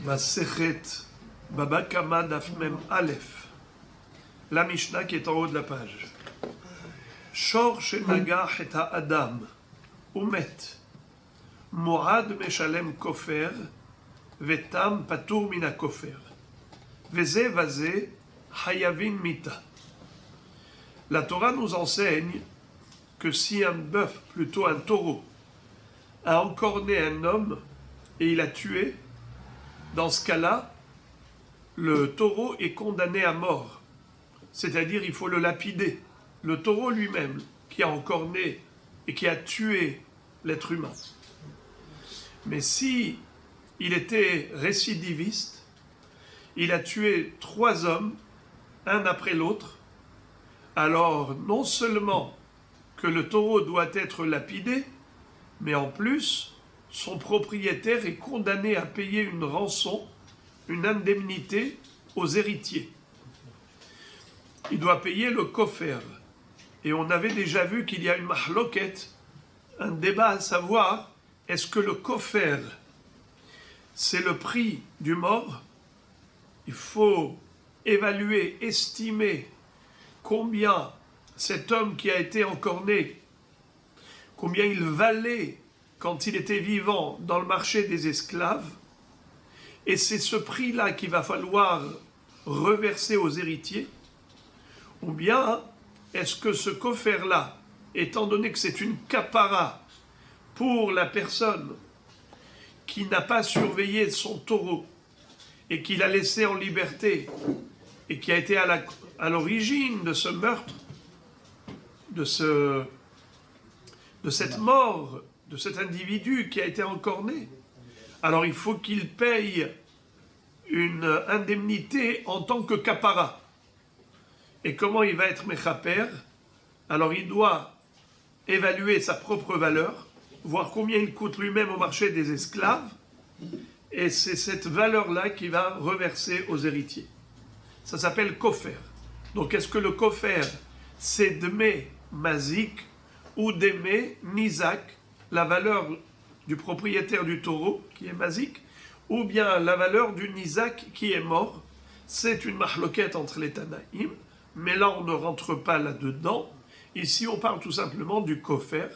Masechet Baba Kama Daf Mem Aleph, la Mishnah qui est en haut de la page. Shor Shenagah et Adam Umet Moad Meshalem Kofer Vetam Patur Mina Kofer Veze Vaze Hayavin Mita. La Torah nous enseigne que si un bœuf, plutôt un taureau, a encorné un homme et il a tué, dans ce cas-là, le taureau est condamné à mort. C'est-à-dire, il faut le lapider. Le taureau lui-même, qui a encorné et qui a tué l'être humain. Mais si il était récidiviste, il a tué 3 hommes, un après l'autre, alors non seulement que le taureau doit être lapidé, mais en plus, son propriétaire est condamné à payer une rançon, une indemnité aux héritiers. Il doit payer le kofer. Et on avait déjà vu qu'il y a une mahloket, un débat à savoir, est-ce que le kofer, c'est le prix du mort? Il faut évaluer, estimer combien cet homme qui a été encorné, combien il valait quand il était vivant dans le marché des esclaves, et c'est ce prix-là qu'il va falloir reverser aux héritiers, ou bien est-ce que ce kofer-là, étant donné que c'est une kapara pour la personne qui n'a pas surveillé son taureau et qui l'a laissé en liberté et qui a été à l'origine de ce meurtre, de cette mort, de cet individu qui a été encorné, alors il faut qu'il paye une indemnité en tant que kapara. Et comment il va être mechaper? Alors il doit évaluer sa propre valeur, voir combien il coûte lui-même au marché des esclaves, et c'est cette valeur-là qu'il va reverser aux héritiers. Ça s'appelle kofer. Donc est-ce que le kofer, c'est deme mazik ou deme nizak, la valeur du propriétaire du taureau, qui est mazik, ou bien la valeur du nizak qui est mort? C'est une mahloquette entre les Tanaïm, mais là on ne rentre pas là-dedans. Ici on parle tout simplement du kofer,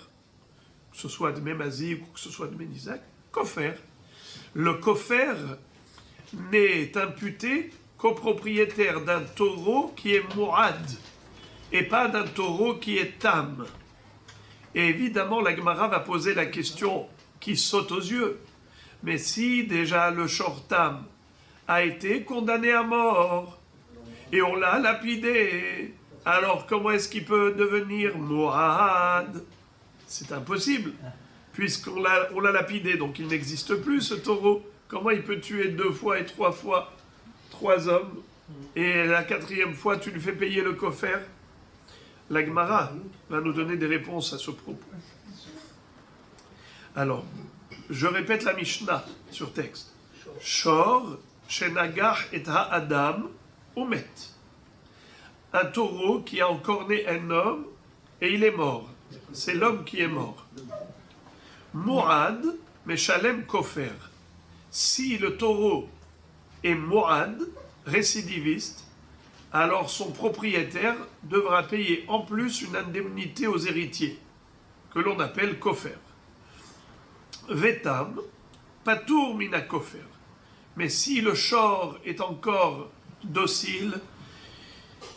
que ce soit deme mazik ou que ce soit deme nizak, kofer. Le kofer n'est imputé qu'au propriétaire d'un taureau qui est mourad, et pas d'un taureau qui est tam. Et évidemment, la Gemara va poser la question qui saute aux yeux. Mais si déjà le shortam a été condamné à mort, et on l'a lapidé, alors comment est-ce qu'il peut devenir mourad? C'est impossible, puisqu'on l'a lapidé, donc il n'existe plus ce taureau. Comment il peut tuer 2 fois et 3 fois 3 hommes, et la 4e fois tu lui fais payer le kofer? La Gemara va nous donner des réponses à ce propos. Alors, je répète la Mishnah sur texte. Shor, Shenagah et Adam, Umet. Un taureau qui a encorné un homme et il est mort. C'est l'homme qui est mort. Mourad, Meshalem Kofer. Si le taureau est mourad, récidiviste, alors son propriétaire devra payer en plus une indemnité aux héritiers, que l'on appelle kofer. Vetam, patur mina kofer. Mais si le shor est encore docile,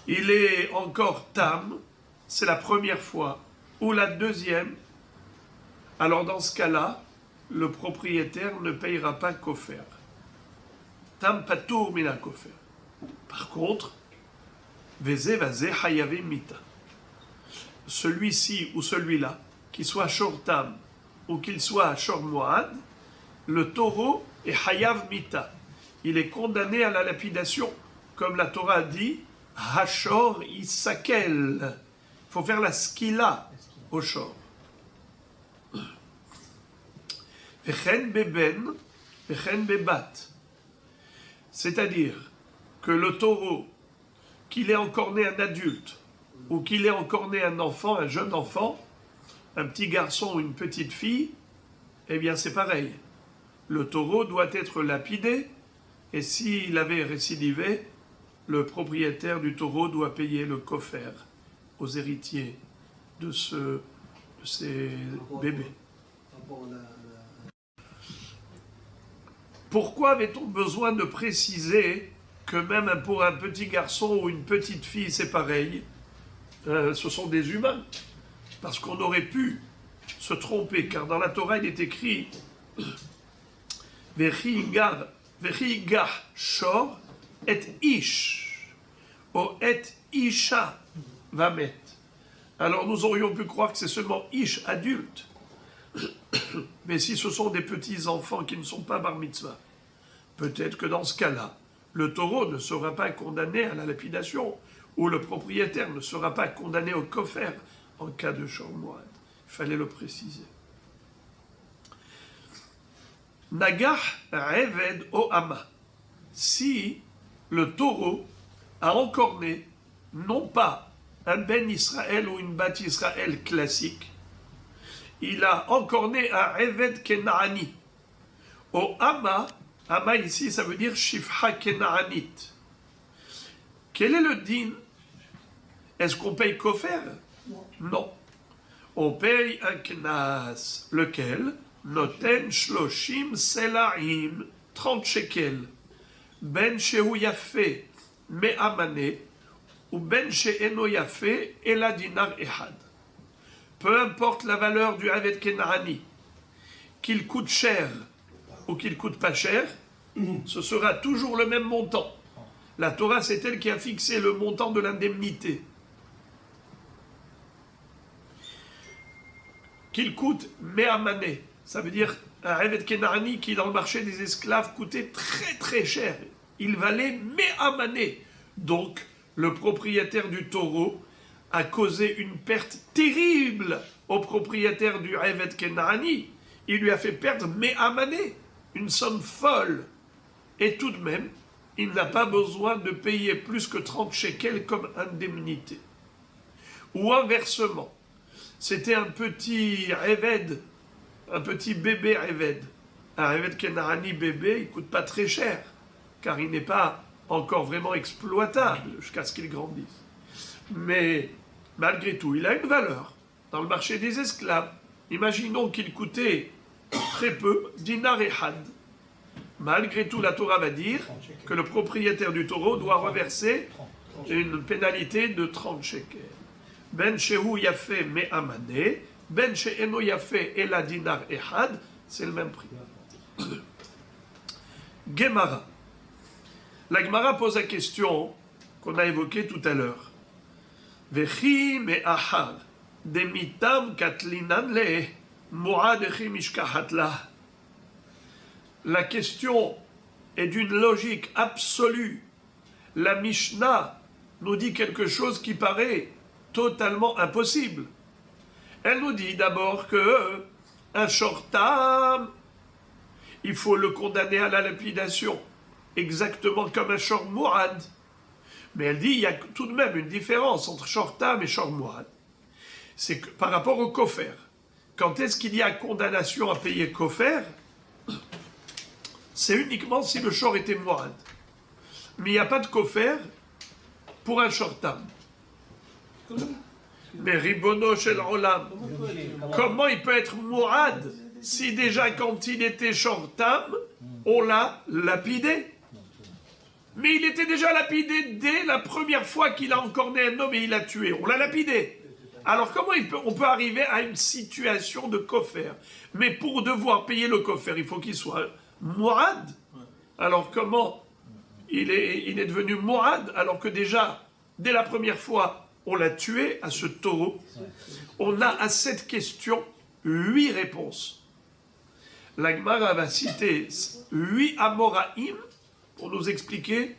il est encore tam, c'est la première fois, ou la 2e, alors dans ce cas-là, le propriétaire ne payera pas kofer. Tam patur mina kofer. Par contre, Veze vaze hayavim mita. Celui-ci ou celui-là, qu'il soit shortam ou qu'il soit shor moad, le taureau est hayav mita. Il est condamné à la lapidation. Comme la Torah dit, hashor isakel. Il faut faire la skila au shor. Vechen beben, vechen bebat. C'est-à-dire que le taureau, qu'il ait encorné un adulte, ou qu'il ait encorné un enfant, un jeune enfant, un petit garçon ou une petite fille, eh bien c'est pareil. Le taureau doit être lapidé, Et s'il avait récidivé, le propriétaire du taureau doit payer le kofer aux héritiers de ces bébés. Pourquoi avait-on besoin de préciser que même pour un petit garçon ou une petite fille, c'est pareil? Ce sont des humains. Parce qu'on aurait pu se tromper, car dans la Torah, il est écrit Vechigar shor et ish, o et isha vamet. Alors nous aurions pu croire que c'est seulement ish, adulte. Mais si ce sont des petits enfants qui ne sont pas bar mitzvah, peut-être que dans ce cas-là, le taureau ne sera pas condamné à la lapidation, ou le propriétaire ne sera pas condamné au kofer en cas de shor moed. Il fallait le préciser. Nagah Eved o Ama. Si le taureau a encorné, non pas un Ben Israël ou une Bat Israël classique, il a encorné un Eved Kenaani. Au Ama, Ama ici ça veut dire Shifha Kenaanit. Quel est le din? Est-ce qu'on paye kofer? Non. On paye un knas. Lequel? Noten shloshim selaim, 30 shekels. Ben shehu yafe me'amane, ou ben she'eno yafe ela dinar ehad. Peu importe la valeur du Haved Kenaani, qu'il coûte cher ou qu'il coûte pas cher, ce sera toujours le même montant. La Torah, c'est elle qui a fixé le montant de l'indemnité. Qu'il coûte me'amane, ça veut dire un Haved Kenaani qui, dans le marché des esclaves, coûtait très très cher. Il valait me'amane. Donc, le propriétaire du taureau a causé une perte terrible au propriétaire du Haved Kenaani. Il lui a fait perdre me'amane, une somme folle. Et tout de même, il n'a pas besoin de payer plus que 30 shekels comme indemnité. Ou inversement, c'était un petit Eved, un petit bébé Eved. Un Eved Kenaani bébé, il ne coûte pas très cher, car il n'est pas encore vraiment exploitable jusqu'à ce qu'il grandisse. Mais malgré tout, il a une valeur dans le marché des esclaves. Imaginons qu'il coûtait très peu, dinar et had. Malgré tout, la Torah va dire que le propriétaire du taureau doit reverser une pénalité de 30 shekels. Ben shehu yafe me'amane, ben she'eno yafe ela dinar ehad, c'est le même prix. Gemara. La Gemara pose la question qu'on a évoquée tout à l'heure. Vechi me'ahar, demitam katlinan le, mu'adechi mishkahatla. La question est d'une logique absolue. La Mishnah nous dit quelque chose qui paraît totalement impossible. Elle nous dit d'abord que un shortam, il faut le condamner à la lapidation, exactement comme un shor mourad. Mais elle dit il y a tout de même une différence entre shortam et shor mourad. C'est que par rapport au kofer, quand est-ce qu'il y a condamnation à payer kofer? C'est uniquement si le shor était mourad. Mais il n'y a pas de kofer pour un shortam. Mais ribono shel olam, comment il peut être mourad si déjà quand il était shortam, on l'a lapidé? Mais il était déjà lapidé dès la première fois qu'il a encorné un homme et il l'a tué. On l'a lapidé. Alors comment on peut arriver à une situation de kofer? Mais pour devoir payer le kofer, il faut qu'il soit mourad. Alors comment il est devenu mourad alors que déjà, dès la première fois, on l'a tué à ce taureau? On a à cette question 8 réponses. La Gemara va citer 8 amoraïm pour nous expliquer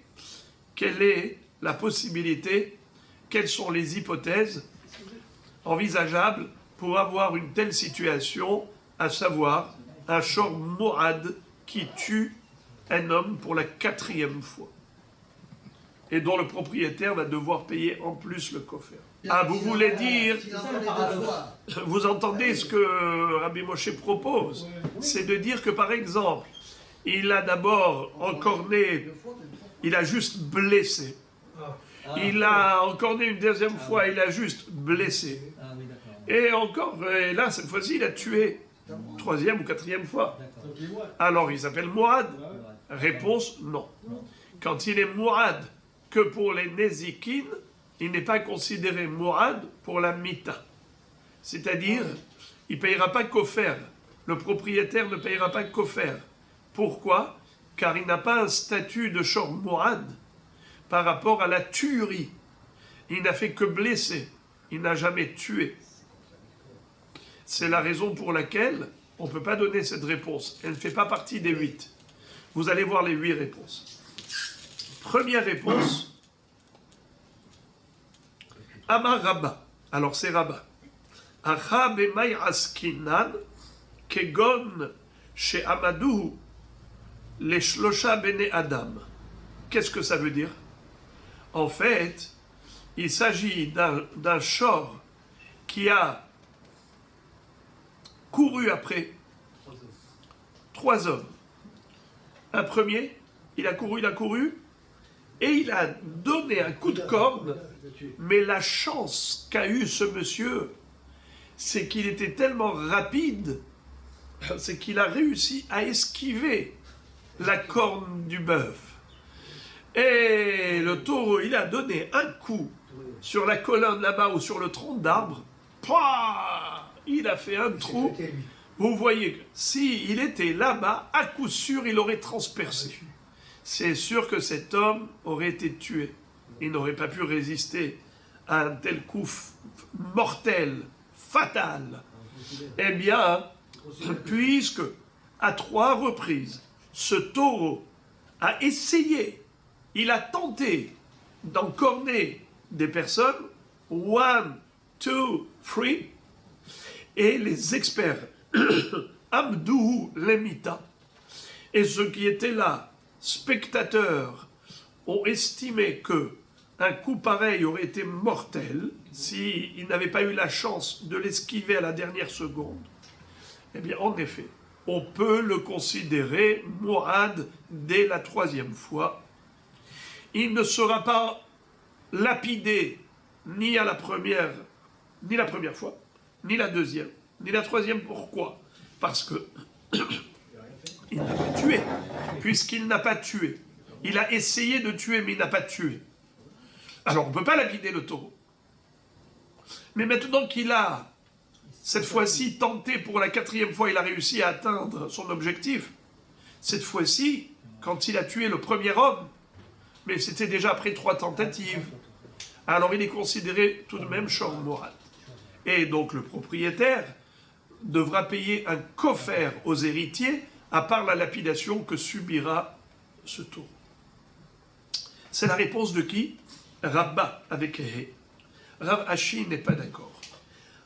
quelle est la possibilité, quelles sont les hypothèses envisageables pour avoir une telle situation, à savoir un shor mourad qui tue un homme pour la 4e fois et dont le propriétaire va devoir payer en plus le kofer. Ah, vous voulez dire, vous entendez ce que Rabbi Moshe propose, c'est de dire que par exemple, il a d'abord encorné, il a juste blessé. Il a encorné une deuxième fois, il a juste blessé. Et encore, et là, cette fois-ci, il a tué. Troisième ou quatrième fois. Alors, il s'appelle Mourad. Réponse, non. Quand il est Mourad que pour les Nézikines, il n'est pas considéré Mourad pour la Mita. C'est-à-dire, il ne payera pas Kofer. Le propriétaire ne payera pas Kofer. Pourquoi? Car il n'a pas un statut de Shor Mourad par rapport à la tuerie. Il n'a fait que blesser. Il n'a jamais tué. C'est la raison pour laquelle on ne peut pas donner cette réponse. Elle ne fait pas partie des 8. Vous allez voir les 8 réponses. Première réponse, Amar Rabba. Alors c'est Rabba. Acha b'may askinan kegon she'amadou les shlosha bene Adam. Qu'est-ce que ça veut dire? En fait, il s'agit d'un shor qui a couru après 3 hommes. Un premier, il a couru, et il a donné un coup de corne, mais la chance qu'a eu ce monsieur, c'est qu'il était tellement rapide, c'est qu'il a réussi à esquiver la corne du bœuf. Et le taureau, il a donné un coup sur la colonne là-bas ou sur le tronc d'arbre, il a fait un trou. Vous voyez que s'il était là-bas, à coup sûr, il aurait transpercé. C'est sûr que cet homme aurait été tué. Il n'aurait pas pu résister à un tel coup mortel, fatal. Eh bien, puisque à 3 reprises, ce taureau a essayé, il a tenté d'encorner des personnes, 1, 2, 3, et les experts Amdou Lemita et ceux qui étaient là, spectateurs, ont estimé que un coup pareil aurait été mortel s'il n'avait pas eu la chance de l'esquiver à la dernière seconde. Eh bien, en effet, on peut le considérer Mourad dès la 3e fois. Il ne sera pas lapidé ni la première fois, ni la 2e, ni la 3e. Pourquoi? Parce que il n'a pas tué. Puisqu'il n'a pas tué. Il a essayé de tuer, mais il n'a pas tué. Alors on ne peut pas lapider le taureau. Mais maintenant qu'il a, cette fois-ci, tenté pour la 4e fois, il a réussi à atteindre son objectif. Cette fois-ci, quand il a tué le premier homme, mais c'était déjà après 3 tentatives, alors il est considéré tout de même Shor Mourad. Et donc le propriétaire devra payer un kofer aux héritiers, à part la lapidation que subira ce taureau. C'est la réponse de qui? Rabba avec Ehe. Rav Ashi n'est pas d'accord.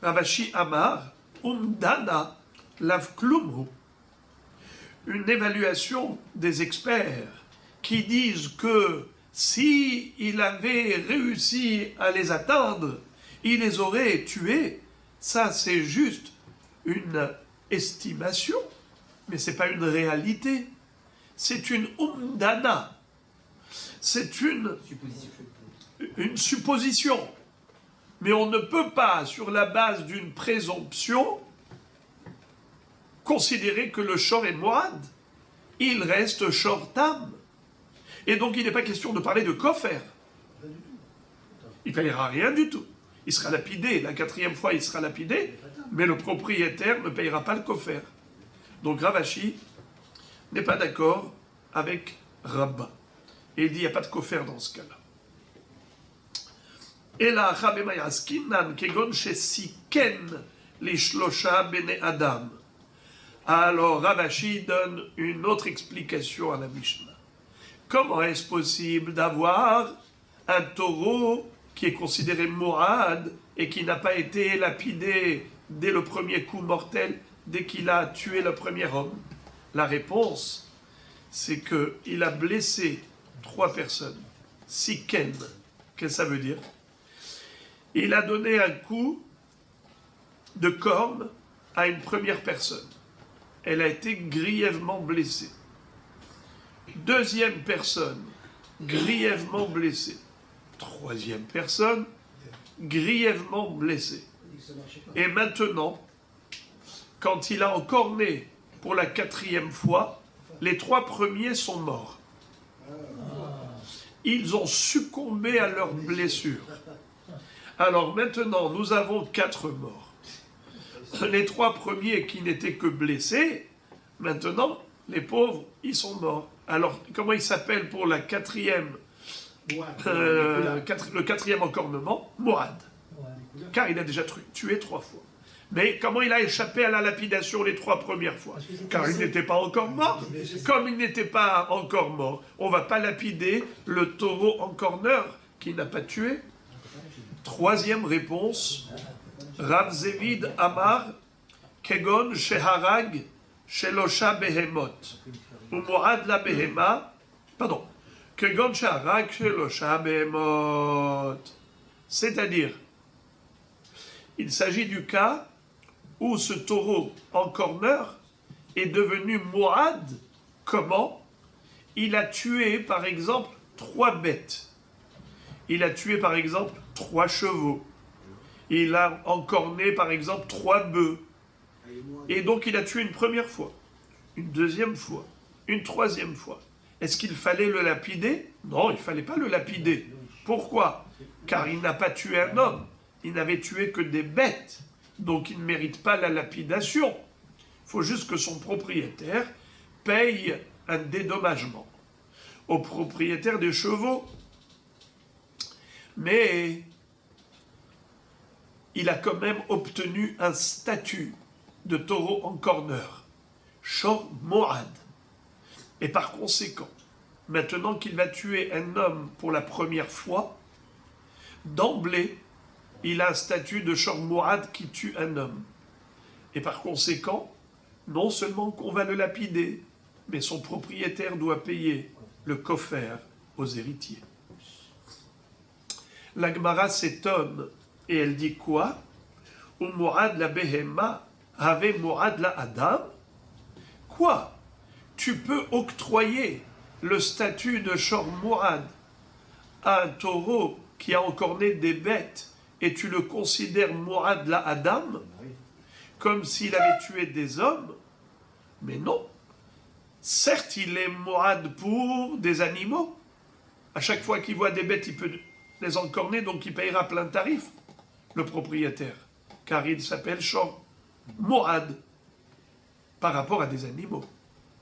Rav Ashi Amar, Umdana lav klumhu. Une évaluation des experts qui disent que si il avait réussi à les atteindre, il les aurait tués. Ça, c'est juste une estimation, mais ce n'est pas une réalité. C'est une umdana. C'est une supposition. Mais on ne peut pas, sur la base d'une présomption, considérer que le shor est mourad. Il reste shor tam. Et donc il n'est pas question de parler de kofer. Il ne payera rien du tout. Il sera lapidé. La 4e fois, il sera lapidé. Mais le propriétaire ne payera pas le kofer. Donc Rav Ashi n'est pas d'accord avec Rabba. Et il dit, il n'y a pas de kofer dans ce cas-là. Et là, kegon siken les shlosha bene Adam. Alors Rav Ashi donne une autre explication à la Mishnah. Comment est-ce possible d'avoir un taureau qui est considéré mourad et qui n'a pas été lapidé dès le premier coup mortel, dès qu'il a tué le premier homme? La réponse, c'est qu'il a blessé 3 personnes. Siken, qu'est-ce que ça veut dire? Il a donné un coup de corne à une première personne. Elle a été grièvement blessée. Deuxième personne, grièvement blessé. Troisième personne, grièvement blessé. Et maintenant, quand il a encorné pour la quatrième fois, les trois premiers sont morts. Ils ont succombé à leurs blessures. Alors maintenant, nous avons 4 morts. Les 3 premiers qui n'étaient que blessés, maintenant, les pauvres, ils sont morts. Alors, comment il s'appelle pour la le quatrième encornement? Mourad. Car il a déjà tué 3 fois. Mais comment il a échappé à la lapidation les 3 premières fois? Car il n'était pas encore mort. Comme il n'était pas encore mort, on ne va pas lapider le taureau encorneur qui n'a pas tué. Troisième réponse, Rav Zevid Amar, Kegon Sheharag, Shelosha Behemot, ou Mourad la Behema, pardon, Kegon Sheharag, Shelosha Behemot. C'est-à-dire, il s'agit du cas où ce taureau encorneur est devenu Mourad. Comment? Il a tué, par exemple, 3 bêtes. Il a tué, par exemple, 3 chevaux. Il a encorné, par exemple, 3 bœufs. Et donc, il a tué une première fois, une deuxième fois, une troisième fois. Est-ce qu'il fallait le lapider? Non, il ne fallait pas le lapider. Pourquoi? Car il n'a pas tué un homme. Il n'avait tué que des bêtes. Donc, il ne mérite pas la lapidation. Il faut juste que son propriétaire paye un dédommagement au propriétaire des chevaux. Mais il a quand même obtenu un statut de taureau encorneur, Shor Mourad. Et par conséquent, maintenant qu'il va tuer un homme pour la première fois, d'emblée, il a un statut de Shor Mourad qui tue un homme. Et par conséquent, non seulement qu'on va le lapider, mais son propriétaire doit payer le coffre aux héritiers. La Gemara s'étonne et elle dit quoi? Ou Mourad la Behema avait Mourad la Adam? Quoi? Tu peux octroyer le statut de Shor Mourad à un taureau qui a encorné des bêtes et tu le considères Mourad la Adam comme s'il avait tué des hommes? Mais non. Certes, il est Mourad pour des animaux. À chaque fois qu'il voit des bêtes, il peut les encorner, donc il payera plein tarif, le propriétaire. Car il s'appelle Shor Mourad par rapport à des animaux,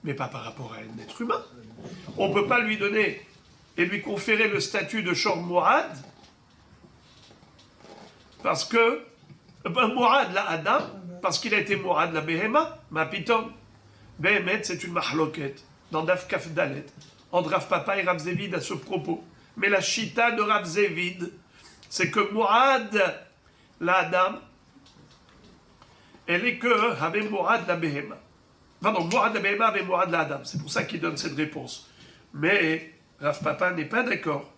mais pas par rapport à un être humain. On ne peut pas lui donner et lui conférer le statut de Shor Mourad parce que Mourad la Adam, parce qu'il a été Mourad la Behema, ma piton. Behemet, c'est une mahloket dans Daf Kaf Dalet, entre Rav Papa et Rav Zevid à ce propos. Mais la chita de Rav Zevid, c'est que Mourad la Adam, elle est que avait Mourad la Behema. Pardon, Mourad la Behema avait Mourad la Adam. C'est pour ça qu'il donne cette réponse. Mais Rav Papa n'est pas d'accord.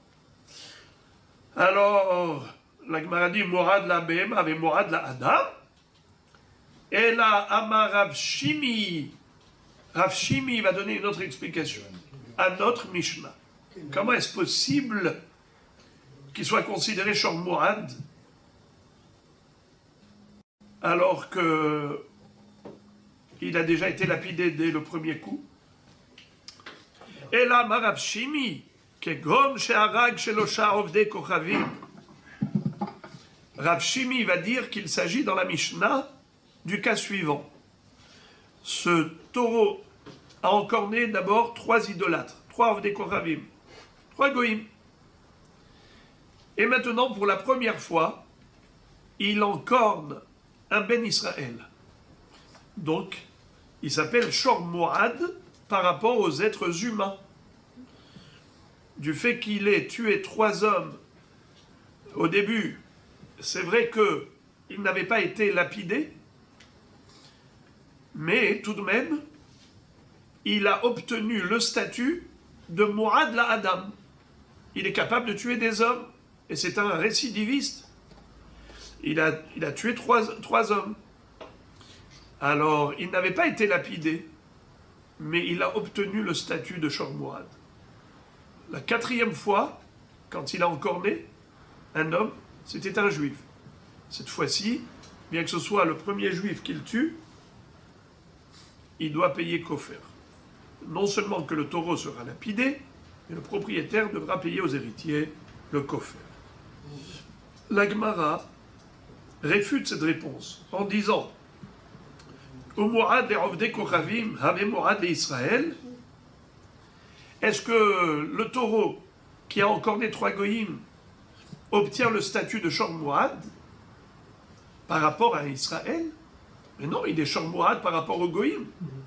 Alors, la Gemara dit Mourad la Behema avait Mourad la Adam. Et là, Amar Rav Shimi. Rav Shimi va donner une autre explication à notre Mishnah. Comment est-ce possible qu'il soit considéré Shor Mourad alors qu'il a déjà été lapidé dès le premier coup? Et là, Rav Shimi, Kegon sheharag shelosha ovdei kochavim. Rav Shimi va dire qu'il s'agit dans la Mishnah du cas suivant. Ce taureau a encorné d'abord 3 idolâtres, 3 ovdei kochavim, 3 goïms. Et maintenant, pour la première fois, il encorne un Ben Israël. Donc, il s'appelle Shor Mourad par rapport aux êtres humains. Du fait qu'il ait tué 3 hommes au début, c'est vrai qu'il n'avait pas été lapidé, mais tout de même, il a obtenu le statut de Mourad la Adam. Il est capable de tuer des hommes, et c'est un récidiviste. Il a tué 3 hommes. Alors, il n'avait pas été lapidé, mais il a obtenu le statut de Shor Mourad. La 4e fois, quand il a encore né, un homme, c'était un juif. Cette fois-ci, bien que ce soit le premier juif qu'il tue, il doit payer Kofer. Non seulement que le taureau sera lapidé, mais le propriétaire devra payer aux héritiers le Kofer. La Gemara réfute cette réponse en disant est-ce que le taureau qui a encore né 3 goïms obtient le statut de Shor Mourad par rapport à Israël? Mais non, il est Shor Mourad par rapport aux goïms,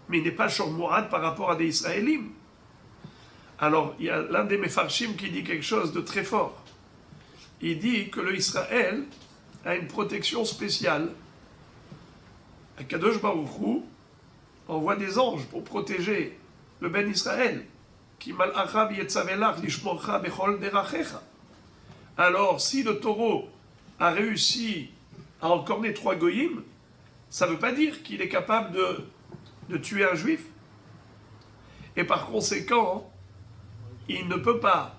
mais il n'est pas Shor Mourad par rapport à des Israélim. Alors, il y a l'un des Mefarshim qui dit quelque chose de très fort. Il dit que le Israël a une protection spéciale. Akadosh Baruch Hu envoie des anges pour protéger le Ben Israël. Alors, si le taureau a réussi à encorner 3 goïms, ça ne veut pas dire qu'il est capable de tuer un juif. Et par conséquent, il ne peut pas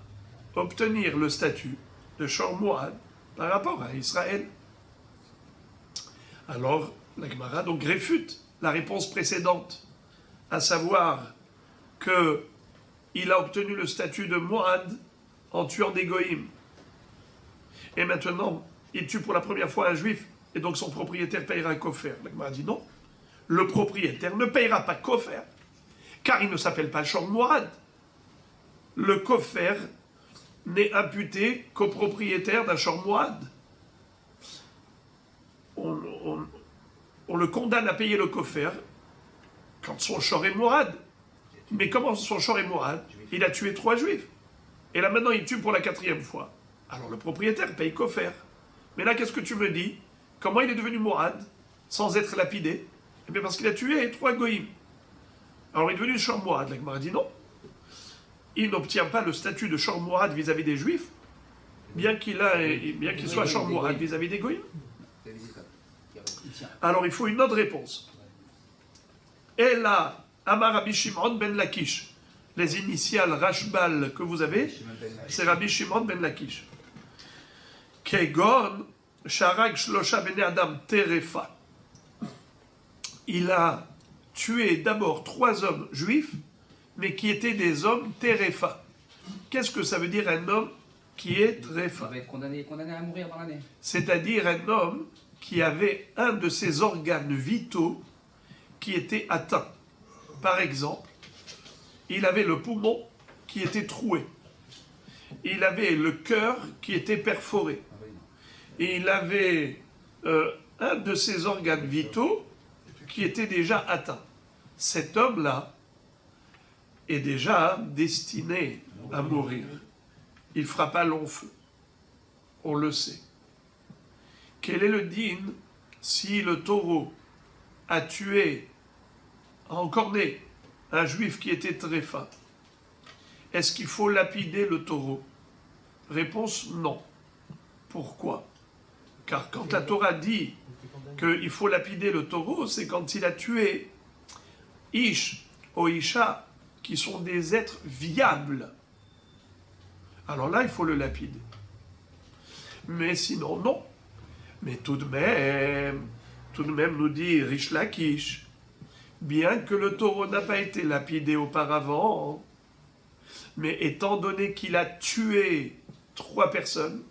obtenir le statut de Shor Mourad par rapport à Israël. Alors, la Gemara donc réfute la réponse précédente, à savoir qu'il a obtenu le statut de Mourad en tuant des goïms. Et maintenant, il tue pour la première fois un juif, et donc son propriétaire payera un Kofer. La Gemara dit non, le propriétaire ne payera pas Kofer, car il ne s'appelle pas Shor Mourad. Le Kofer n'est imputé qu'au propriétaire d'un Shor Mourad. On le condamne à payer le Kofer quand son Shor est Mourad. Mais comment son Shor est Mourad? Il a tué 3 juifs. Et là maintenant il tue pour la 4e fois. Alors le propriétaire paye Kofer. Mais là qu'est-ce que tu me dis? Comment il est devenu Mourad sans être lapidé? Eh bien parce qu'il a tué 3 goïms. Alors il est devenu Shor Mourad. La Gemara dit non. Il n'obtient pas le statut de Shor Mourad vis-à-vis des juifs, bien qu'il soit Shor Mourad vis-à-vis des goïms. Alors il faut une autre réponse. Et là, Amar Rabbi Shimon ben Lakish. Les initiales Rashbal que vous avez, c'est Rabbi Shimon ben Lakish. Kegon Sharag Shlosha ben Adam Terefa. Il a tué d'abord 3 hommes juifs, mais qui étaient des hommes Terefa. Qu'est-ce que ça veut dire un homme qui est Terefa? Il va être condamné à mourir dans l'année. C'est-à-dire un homme qui avait un de ses organes vitaux qui était atteint. Par exemple, il avait le poumon qui était troué. Il avait le cœur qui était perforé. Et il avait un de ses organes vitaux qui était déjà atteint. Cet homme-là est déjà destiné à mourir. Il ne fera pas long feu. On le sait. Quel est le din si le taureau a tué, a encorné un juif qui était tréfa? Est-ce qu'il faut lapider le taureau? Réponse non. Pourquoi? Car quand la Torah dit qu'il faut lapider le taureau, c'est quand il a tué Ish ou Isha, qui sont des êtres viables. Alors là, il faut le lapider. Mais sinon, non. Mais tout de même, nous dit Rish Lakish, bien que le taureau n'a pas été lapidé auparavant, mais étant donné qu'il a tué 3 personnes,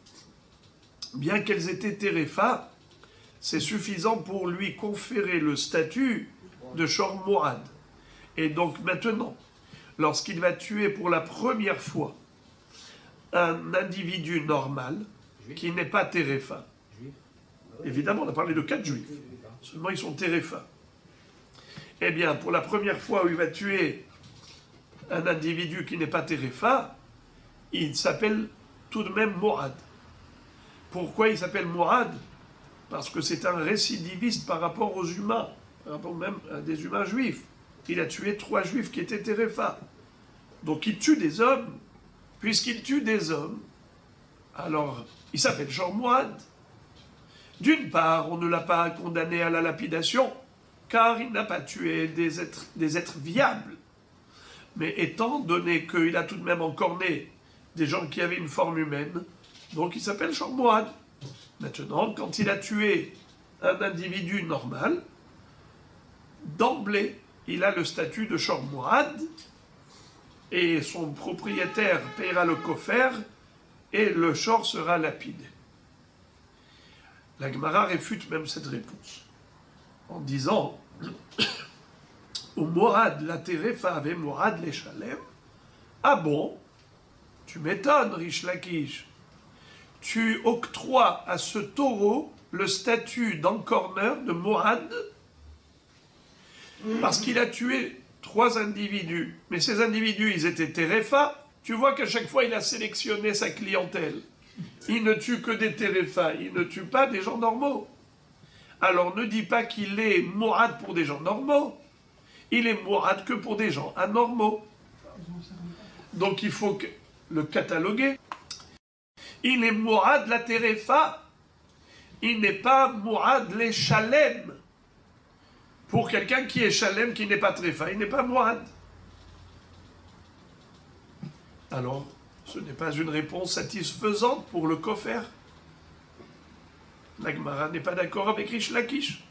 bien qu'elles étaient Terefa, c'est suffisant pour lui conférer le statut de Shor Mourad. Et donc maintenant, lorsqu'il va tuer pour la première fois un individu normal, qui n'est pas Terefa, évidemment on a parlé de 4 juifs, seulement ils sont Terefa, eh bien pour la première fois où il va tuer un individu qui n'est pas Terefa, il s'appelle tout de même Mourad. Pourquoi il s'appelle Mourad? Parce que c'est un récidiviste par rapport aux humains, par rapport même à des humains juifs. Il a tué 3 juifs qui étaient Terefa. Donc il tue des hommes. Puisqu'il tue des hommes, alors il s'appelle Shor Mourad. D'une part, on ne l'a pas condamné à la lapidation, car il n'a pas tué des êtres viables. Mais étant donné qu'il a tout de même encore né des gens qui avaient une forme humaine, donc il s'appelle Shor Mourad. Maintenant, quand il a tué un individu normal, d'emblée, il a le statut de Shor Mourad, et son propriétaire paiera le kofer, et le Shor sera lapidé. La Gemara réfute même cette réponse, en disant au Mourad la terefa avait Mourad les Shalem. Ah bon? Tu m'étonnes, Rish Lakish. Tu octroies à ce taureau le statut d'encorneur de Mourad parce qu'il a tué 3 individus. Mais ces individus, ils étaient terefa. Tu vois qu'à chaque fois, il a sélectionné sa clientèle. Il ne tue que des terefa, il ne tue pas des gens normaux. Alors ne dis pas qu'il est Mourad pour des gens normaux. Il est Mourad que pour des gens anormaux. Donc il faut le cataloguer. Il est Mourad la terefa. Il n'est pas Mourad les Shalem. Pour quelqu'un qui est Shalem, qui n'est pas terefa, il n'est pas Mourad. Alors, ce n'est pas une réponse satisfaisante pour le kofer. La Gemara n'est pas d'accord avec Rish Lakish.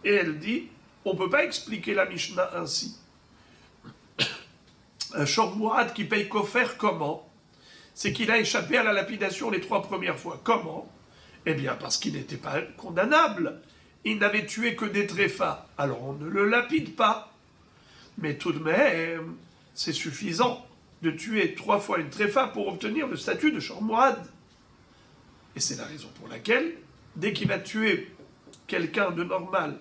Et elle dit, on ne peut pas expliquer la Mishnah ainsi. Un Shor Mourad qui paye kofer, comment? C'est qu'il a échappé à la lapidation les 3 premières fois. Comment? Eh bien, parce qu'il n'était pas condamnable. Il n'avait tué que des tréfas. Alors, on ne le lapide pas. Mais tout de même, c'est suffisant de tuer 3 fois une tréfa pour obtenir le statut de Shor Mourad. Et c'est la raison pour laquelle, dès qu'il va tuer quelqu'un de normal,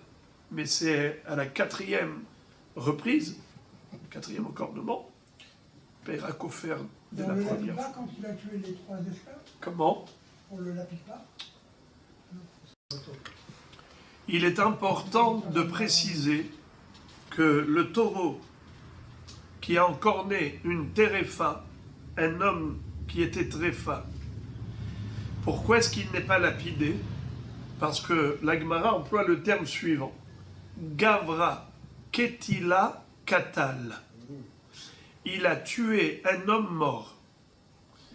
mais c'est à la 4e reprise, 4e encornement, paiera kofer de la première fois. Quand il a tué les 3 esclaves, Comment? on ne le lapide pas. Il est important de préciser que le taureau qui a encorné une terefa, un homme qui était tréfa, pourquoi est-ce qu'il n'est pas lapidé? Parce que la Gemara emploie le terme suivant. Gavra ketila katal. Il a tué un homme mort.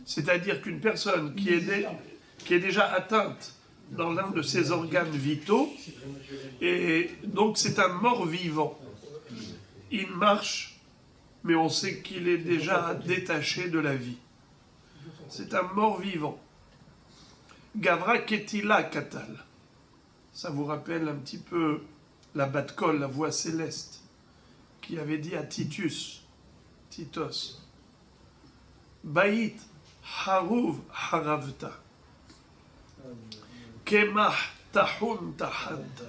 C'est-à-dire qu'une personne qui est déjà atteinte dans l'un de ses organes vitaux, et donc c'est un mort vivant. Il marche, mais on sait qu'il est déjà détaché de la vie. C'est un mort vivant. Gavra ketila katal. Ça vous rappelle un petit peu la Bat-Kol, la voix céleste, qui avait dit à Titus, Titos, Baït haruv haravta, kemah tahun tahanta.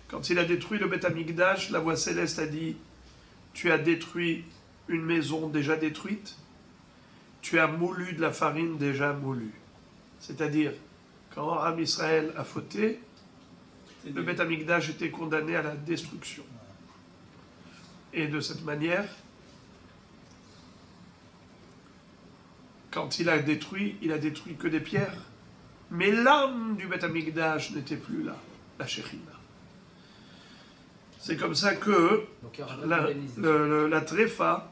Quand il a détruit le Beth Amikdash, la voix céleste a dit, tu as détruit une maison déjà détruite, tu as moulu de la farine déjà moulue. C'est-à-dire, quand Am Israël a fauté, le Beth Amikdash était condamné à la destruction. Et de cette manière, quand il a détruit que des pierres. Mais l'âme du Beth Amikdash n'était plus là, la Shekhinah. C'est comme ça que la tréfa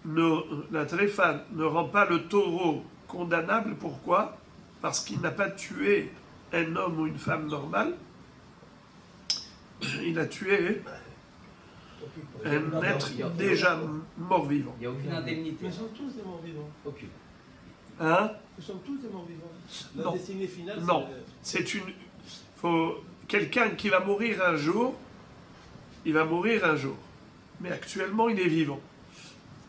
ne rend pas le taureau condamnable. Pourquoi? Parce qu'il n'a pas tué un homme ou une femme normale. Il a tué un être déjà mort-vivant. Il n'y a aucune indemnité. Nous sommes tous des morts vivants. Aucune. Hein? Nous sommes tous des morts vivants. La Non. destinée finale, Non. Quelqu'un qui va mourir un jour, il va mourir un jour. Mais actuellement, il est vivant.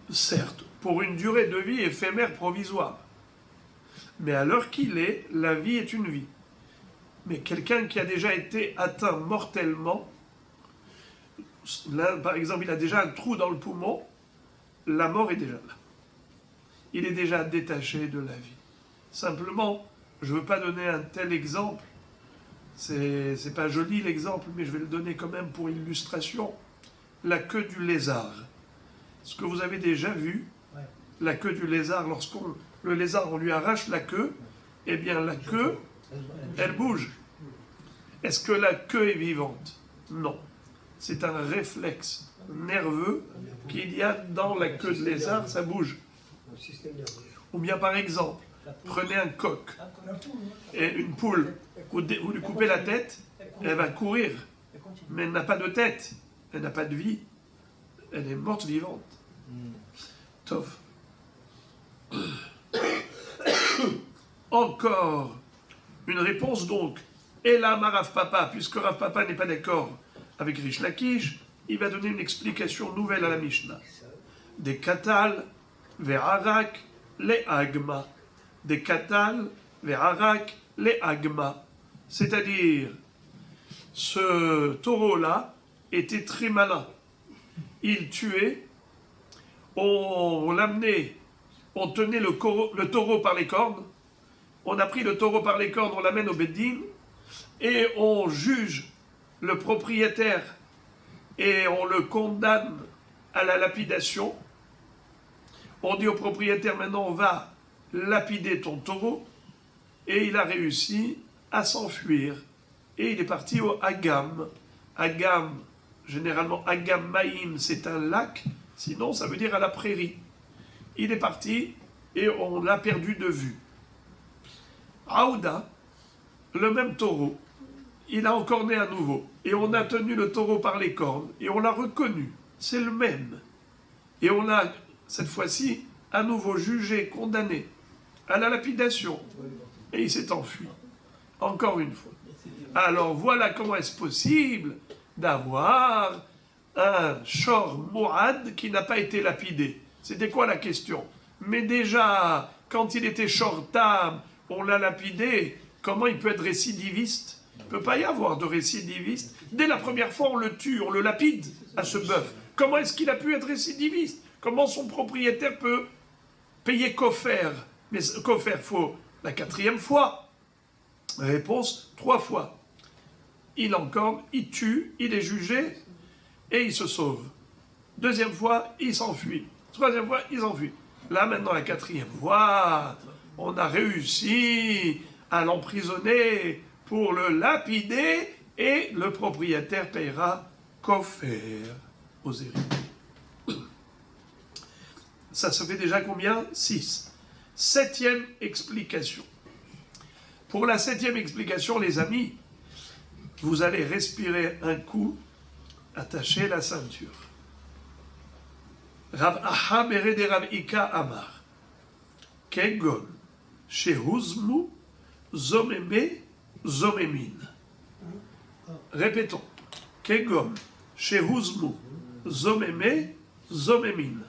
Certes, pour une durée de vie éphémère provisoire. Mais à l'heure qu'il est, la vie est une vie. Mais quelqu'un qui a déjà été atteint mortellement, là, par exemple, il a déjà un trou dans le poumon, la mort est déjà là. Il est déjà détaché de la vie. Simplement, je ne veux pas donner un tel exemple. C'est pas joli l'exemple, mais je vais le donner quand même pour illustration. La queue du lézard. Est-ce que vous avez déjà vu la queue du lézard? Le lézard, on lui arrache la queue, eh bien la queue, elle bouge. Est-ce que la queue est vivante? Non. c'est un réflexe nerveux qu'il y a dans la queue de lézard, ça bouge. Ou bien par exemple, prenez un coq La poule, hein. et une poule, vous lui coupez la tête, elle va courir, mais elle n'a pas de tête, elle n'a pas de vie, elle est morte vivante. Tof. Encore une réponse donc. Et là, ma Rav Papa, puisque Rav Papa n'est pas d'accord avec Rish Lakish, il va donner une explication nouvelle à la Mishnah. Des katal, ve'arak, les agma. Des katal, ve'arak, les agma. C'est-à-dire, ce taureau-là était très malin. Il tuait, on l'amenait, on tenait le taureau par les cornes, on a pris le taureau par les cornes, on l'amène au Beddin, et on juge le propriétaire et on le condamne à la lapidation. On dit au propriétaire, maintenant on va lapider ton taureau, et il a réussi à s'enfuir. Et il est parti au Agam. Agam, généralement Agam Maïm, c'est un lac, sinon ça veut dire à la prairie. Il est parti et on l'a perdu de vue. Aouda, le même taureau, il a encore né à nouveau. Et on a tenu le taureau par les cornes et on l'a reconnu. C'est le même. Et on l'a, cette fois-ci, à nouveau jugé, condamné à la lapidation. Et il s'est enfui. Encore une fois. Alors voilà comment est-ce possible d'avoir un shor mourad qui n'a pas été lapidé. C'était quoi la question? Mais déjà, quand il était shor tam, on l'a lapidé. Comment il peut être récidiviste? Il ne peut pas y avoir de récidiviste. Dès la première fois, on le tue, on le lapide à ce bœuf. Comment est-ce qu'il a pu être récidiviste? Comment son propriétaire peut payer Kofer? Mais Kofer, faut la 4e fois. Réponse, 3 fois. Il tue, il est jugé et il se sauve. 2e fois, il s'enfuit. 3e fois, il s'enfuit. Là, maintenant, la 4e fois, on a réussi à l'emprisonner pour le lapider et le propriétaire paiera Kofer aux héritiers. Ça se fait déjà combien? 6. 7e explication. Pour la 7e explication, les amis, vous allez respirer un coup, attacher la ceinture. Rav Aha Berede Rav Ika Amar. Kegon, Shehuzmu, Zomeme, Zomemin. Répétons. Kegon, Shehuzmu, Zomeme, Zomemin.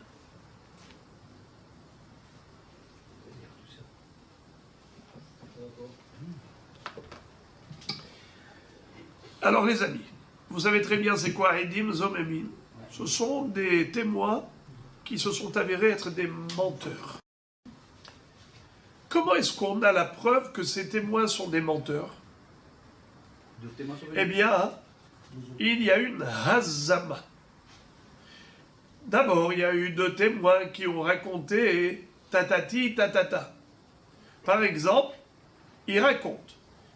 Alors les amis, vous savez très bien c'est quoi Edim Zomemin. Ce sont des témoins qui se sont avérés être des menteurs. Comment est-ce qu'on a la preuve que ces témoins sont des menteurs? Eh bien, il y a une hazama. D'abord, il y a eu 2 témoins qui ont raconté tatati tatata. Par exemple, ils racontent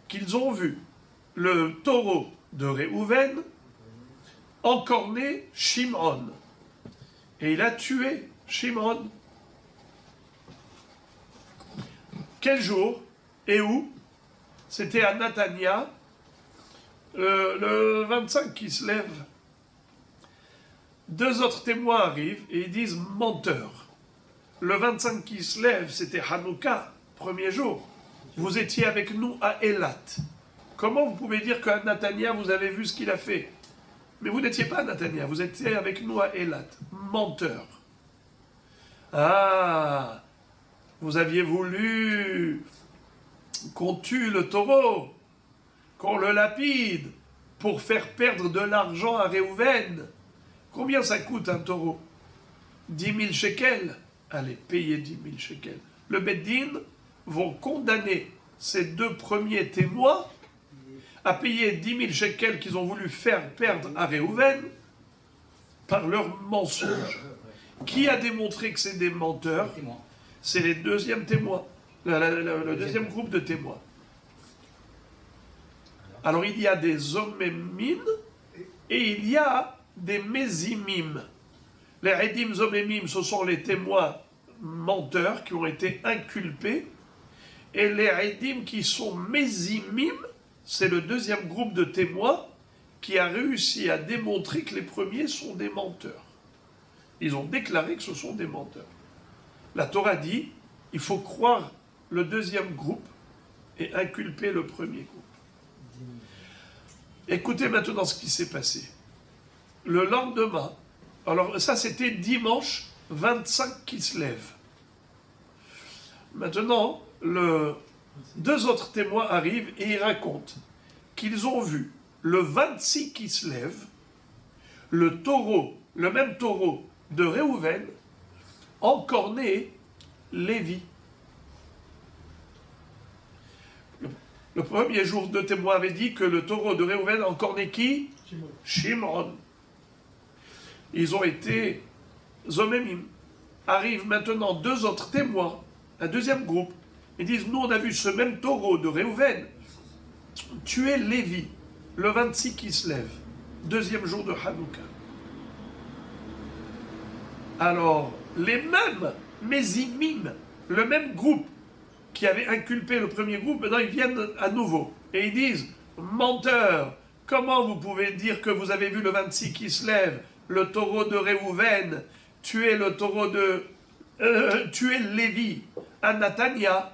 qu'ils ont vu le taureau de Réhouven encorner Shimon. Et il a tué Shimon. Quel jour et où? C'était à Natania, le 25 qui se lève. 2 autres témoins arrivent et ils disent menteur. Le 25 qui se lève, c'était Hanouka, premier jour. Vous étiez avec nous à Eilat. Comment vous pouvez dire qu'à Natania, vous avez vu ce qu'il a fait? Mais vous n'étiez pas à Natania, vous étiez avec nous à Eilat. Menteur. Ah, vous aviez voulu qu'on tue le taureau, qu'on le lapide, pour faire perdre de l'argent à Réhouven. Combien ça coûte un taureau? 10 000 shekels. Allez, payez 10 000 shekels. Le Beddin vont condamner ces 2 premiers témoins à payer 10 000 shekels qu'ils ont voulu faire perdre à Réhouven par leur mensonge. Qui a démontré que c'est des menteurs? C'est les 2e témoins, le 2e groupe de témoins. Alors il y a des zomémines et il y a des mésimim. Les Edim Zomemim, ce sont les témoins menteurs qui ont été inculpés. Et les Edim qui sont mésimim, c'est le deuxième groupe de témoins qui a réussi à démontrer que les premiers sont des menteurs. Ils ont déclaré que ce sont des menteurs. La Torah dit, il faut croire le deuxième groupe et inculper le premier groupe. Écoutez maintenant ce qui s'est passé. Le lendemain, alors ça c'était dimanche 25 qui se lève. Maintenant, deux autres témoins arrivent et ils racontent qu'ils ont vu le 26 qui se lève, le taureau, le même taureau de Réhouven, encorner Lévi. Le premier jour, deux témoins avaient dit que le taureau de Réhouven encornait qui? Shimon. Ils ont été Zomemim. Arrivent maintenant deux autres témoins, un deuxième groupe. Ils disent, nous on a vu ce même taureau de Réhouven tuer Lévi, le 26 qui se lève, deuxième jour de Hanouka. Alors, les mêmes Mésimim, le même groupe qui avait inculpé le premier groupe, maintenant ils viennent à nouveau. Et ils disent, menteur, comment vous pouvez dire que vous avez vu le 26 qui se lève, le taureau de Réhouven, tuer Lévi à Natania,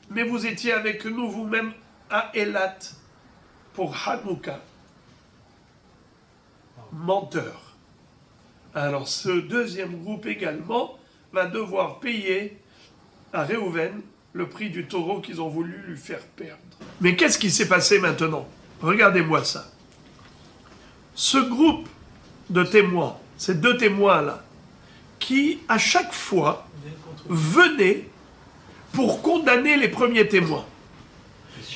mais vous étiez avec nous vous-même à Élat pour Hanouka. Menteur. Alors ce deuxième groupe également va devoir payer à Réhouven le prix du taureau qu'ils ont voulu lui faire perdre. Mais qu'est-ce qui s'est passé maintenant? Regardez-moi ça. Ce groupe de témoins, ces deux témoins-là, qui à chaque fois venaient pour condamner les premiers témoins.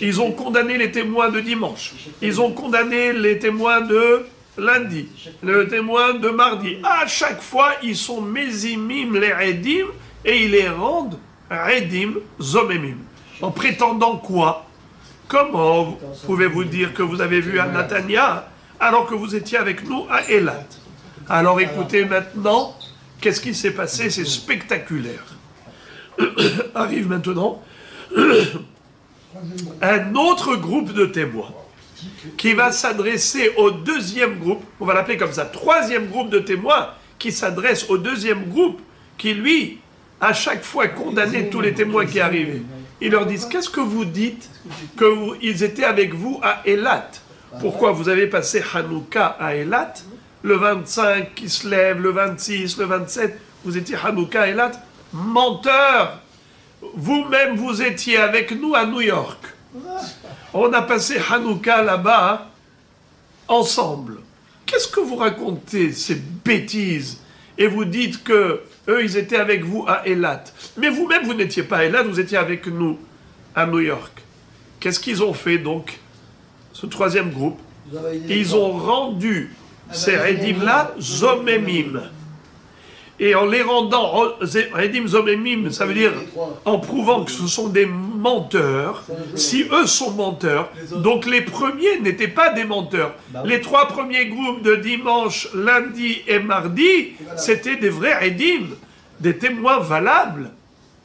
Ils ont condamné les témoins de dimanche. Ils ont condamné les témoins de lundi, le témoin de mardi. À chaque fois, ils sont mésimim les Edim et ils les rendent Edim Zomemim. En prétendant quoi? Comment pouvez-vous dire que vous avez vu à Natania alors que vous étiez avec nous à Élat? Alors écoutez maintenant, qu'est-ce qui s'est passé? C'est spectaculaire. Arrive maintenant un autre groupe de témoins qui va s'adresser au deuxième groupe, on va l'appeler comme ça, troisième groupe de témoins, qui s'adresse au deuxième groupe, qui lui, à chaque fois condamnait tous les témoins qui arrivaient. Ils leur disent, qu'est-ce que vous dites qu'ils étaient avec vous à Élat? Pourquoi vous avez passé Hanouka à Élat? Le 25 qui se lève, le 26, le 27, vous étiez Hanouka à Élat? Menteur! Vous-même, vous étiez avec nous à New York. On a passé Hanouka là-bas ensemble. Qu'est-ce que vous racontez, ces bêtises? Et vous dites que eux, ils étaient avec vous à Élat. Mais vous-même, vous n'étiez pas à Élat, vous étiez avec nous à New York. Qu'est-ce qu'ils ont fait donc, ce troisième groupe? Ils ont rendu ces Edim-là Zomemim. Et en les rendant Edim Zomemim, ça veut dire en prouvant que ce sont des menteurs. Si eux sont menteurs, donc les premiers n'étaient pas des menteurs. Les trois premiers groupes de dimanche, lundi et mardi, c'était des vrais Edim, des témoins valables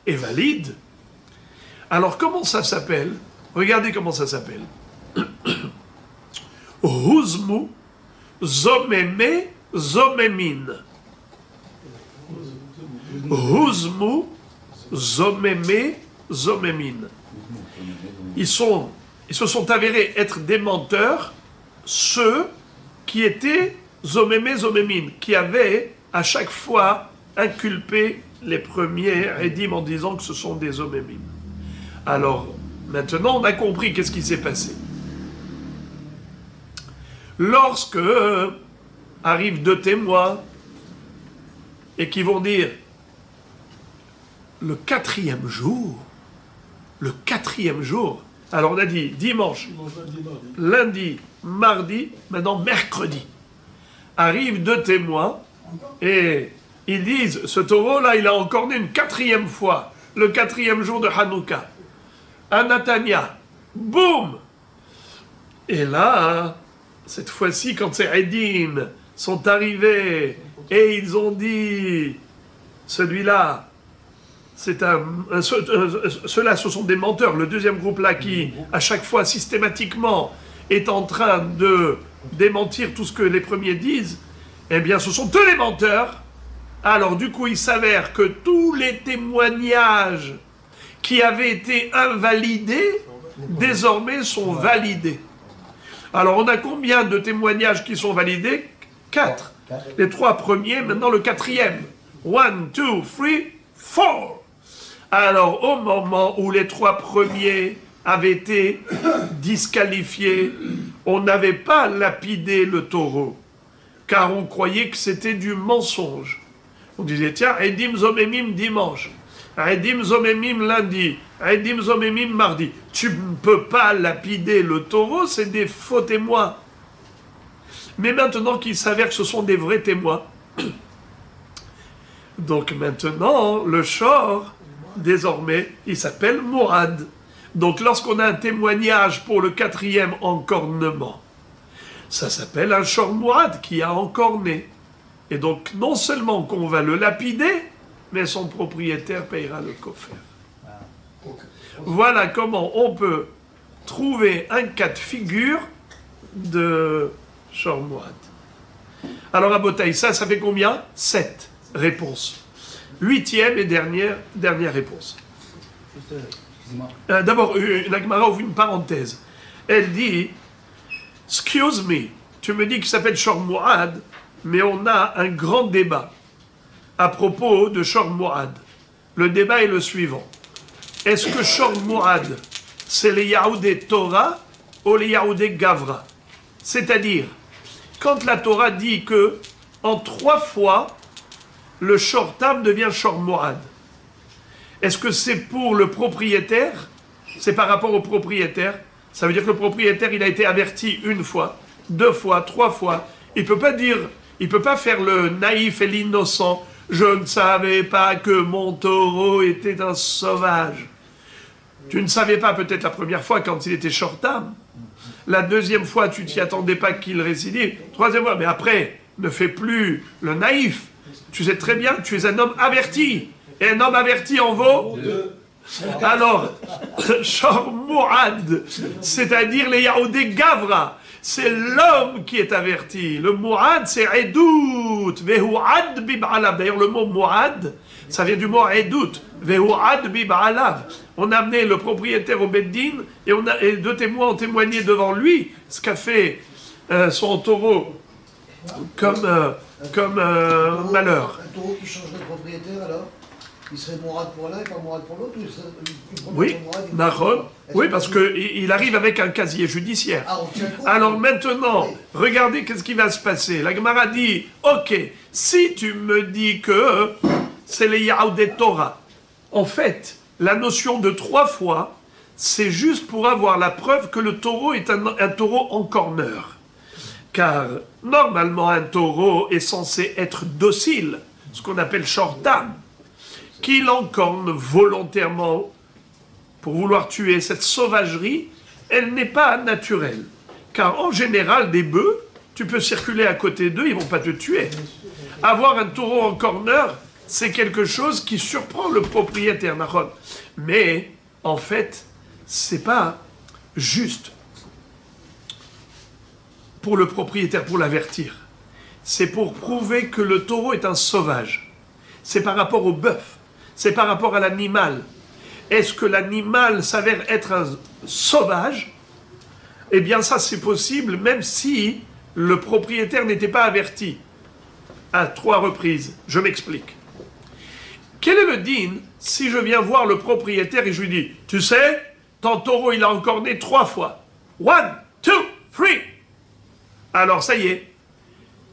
et valides. Alors comment ça s'appelle? Regardez comment ça s'appelle. Huzmu Zomeme Zomemin. Huzmu Zomeme Zomemin. Ils se sont avérés être des menteurs, ceux qui étaient Zomeme Zomemin, qui avaient à chaque fois inculpé les premiers Edim en disant que ce sont des Zomemim. Alors, maintenant, on a compris qu'est-ce qui s'est passé. Lorsque arrivent deux témoins et qui vont dire le quatrième jour, alors on a dit dimanche, lundi, mardi, maintenant mercredi, arrivent deux témoins et ils disent, ce taureau-là, il a encore né une quatrième fois, le quatrième jour de Hanouka, à Natania, boum. Et là, cette fois-ci, quand ces Edim sont arrivés et ils ont dit, celui-là, ceux-là, ce sont des menteurs. Le deuxième groupe-là qui, à chaque fois, systématiquement, est en train de démentir tout ce que les premiers disent, eh bien, ce sont eux les menteurs. Alors, du coup, il s'avère que tous les témoignages qui avaient été invalidés, désormais sont validés. Alors, on a combien de témoignages qui sont validés? 4. Les 3 premiers, maintenant le 4e. 1, 2, 3, 4. Alors, au moment où les 3 premiers avaient été disqualifiés, on n'avait pas lapidé le taureau, car on croyait que c'était du mensonge. On disait, tiens, Edim Zomemim dimanche, Edim Zomemim lundi, Edim Zomemim mardi. Tu ne peux pas lapider le taureau, c'est des faux témoins. Mais maintenant qu'il s'avère que ce sont des vrais témoins, donc maintenant, le shor, désormais, il s'appelle Mourad. Donc lorsqu'on a un témoignage pour le 4e encornement, ça s'appelle un shor Mourad qui a encorné. Et donc non seulement qu'on va le lapider, mais son propriétaire payera le coffre. Voilà comment on peut trouver un cas de figure de shor Mourad. Alors à Botaï, ça fait combien? 7 réponses. 8e et dernière réponse. Excusez-moi. D'abord, la Gemara ouvre une parenthèse. Elle dit, excuse me, tu me dis qu'il s'appelle shor Mourad, mais on a un grand débat à propos de shor Mourad. Le débat est le suivant. Est-ce que shor Mourad, c'est les Yahoudé Torah ou les Yahoudé Gavra? C'est-à-dire, quand la Torah dit que en 3 fois, le shor Tam devient shor Mourad, est-ce que c'est pour le propriétaire? C'est par rapport au propriétaire? Ça veut dire que le propriétaire, il a été averti 1 fois, 2 fois, 3 fois. Il peut pas faire le naïf et l'innocent. Je ne savais pas que mon taureau était un sauvage. Tu ne savais pas peut-être la première fois quand il était shor Tam. La deuxième fois, tu t'y attendais pas qu'il récidive. 3e fois, mais après, ne fais plus le naïf. Tu sais très bien que tu es un homme averti. Et un homme averti en vaut 2. Alors, shor Mourad, c'est-à-dire les Yahoudé Gavra, c'est l'homme qui est averti. Le Mourad, c'est Edout. Vehuad bib'alav. D'ailleurs, le mot Mourad, ça vient du mot Edout. Vehuad bib'alav. On a amené le propriétaire au Beddin et 2 témoins ont témoigné devant lui ce qu'a fait son taureau comme malheur. Un taureau qui change de propriétaire alors? Il serait Mourad pour l'un et pas Mourad pour l'autre? Oui, Nahon. Oui, parce qu'il arrive avec un casier judiciaire. Alors maintenant, regardez qu'est-ce qui va se passer. La Gemara dit, ok, si tu me dis que c'est les Yahoudé Torah, en fait, la notion de 3 fois, c'est juste pour avoir la preuve que le taureau est un taureau encorneur. Car normalement, un taureau est censé être docile, ce qu'on appelle shor Tam. Qu'il encorne volontairement pour vouloir tuer, cette sauvagerie, elle n'est pas naturelle. Car en général, des bœufs, tu peux circuler à côté d'eux, ils ne vont pas te tuer. Avoir un taureau encorneur, c'est quelque chose qui surprend le propriétaire, Nahon. Mais, en fait, c'est pas juste pour le propriétaire, pour l'avertir. C'est pour prouver que le taureau est un sauvage. C'est par rapport au bœuf. C'est par rapport à l'animal. Est-ce que l'animal s'avère être un sauvage? Eh bien ça c'est possible même si le propriétaire n'était pas averti à 3 reprises. Je m'explique. Quel est le din si je viens voir le propriétaire et je lui dis, tu sais, ton taureau il a encorné 3 fois. 1, 2, 3. Alors ça y est,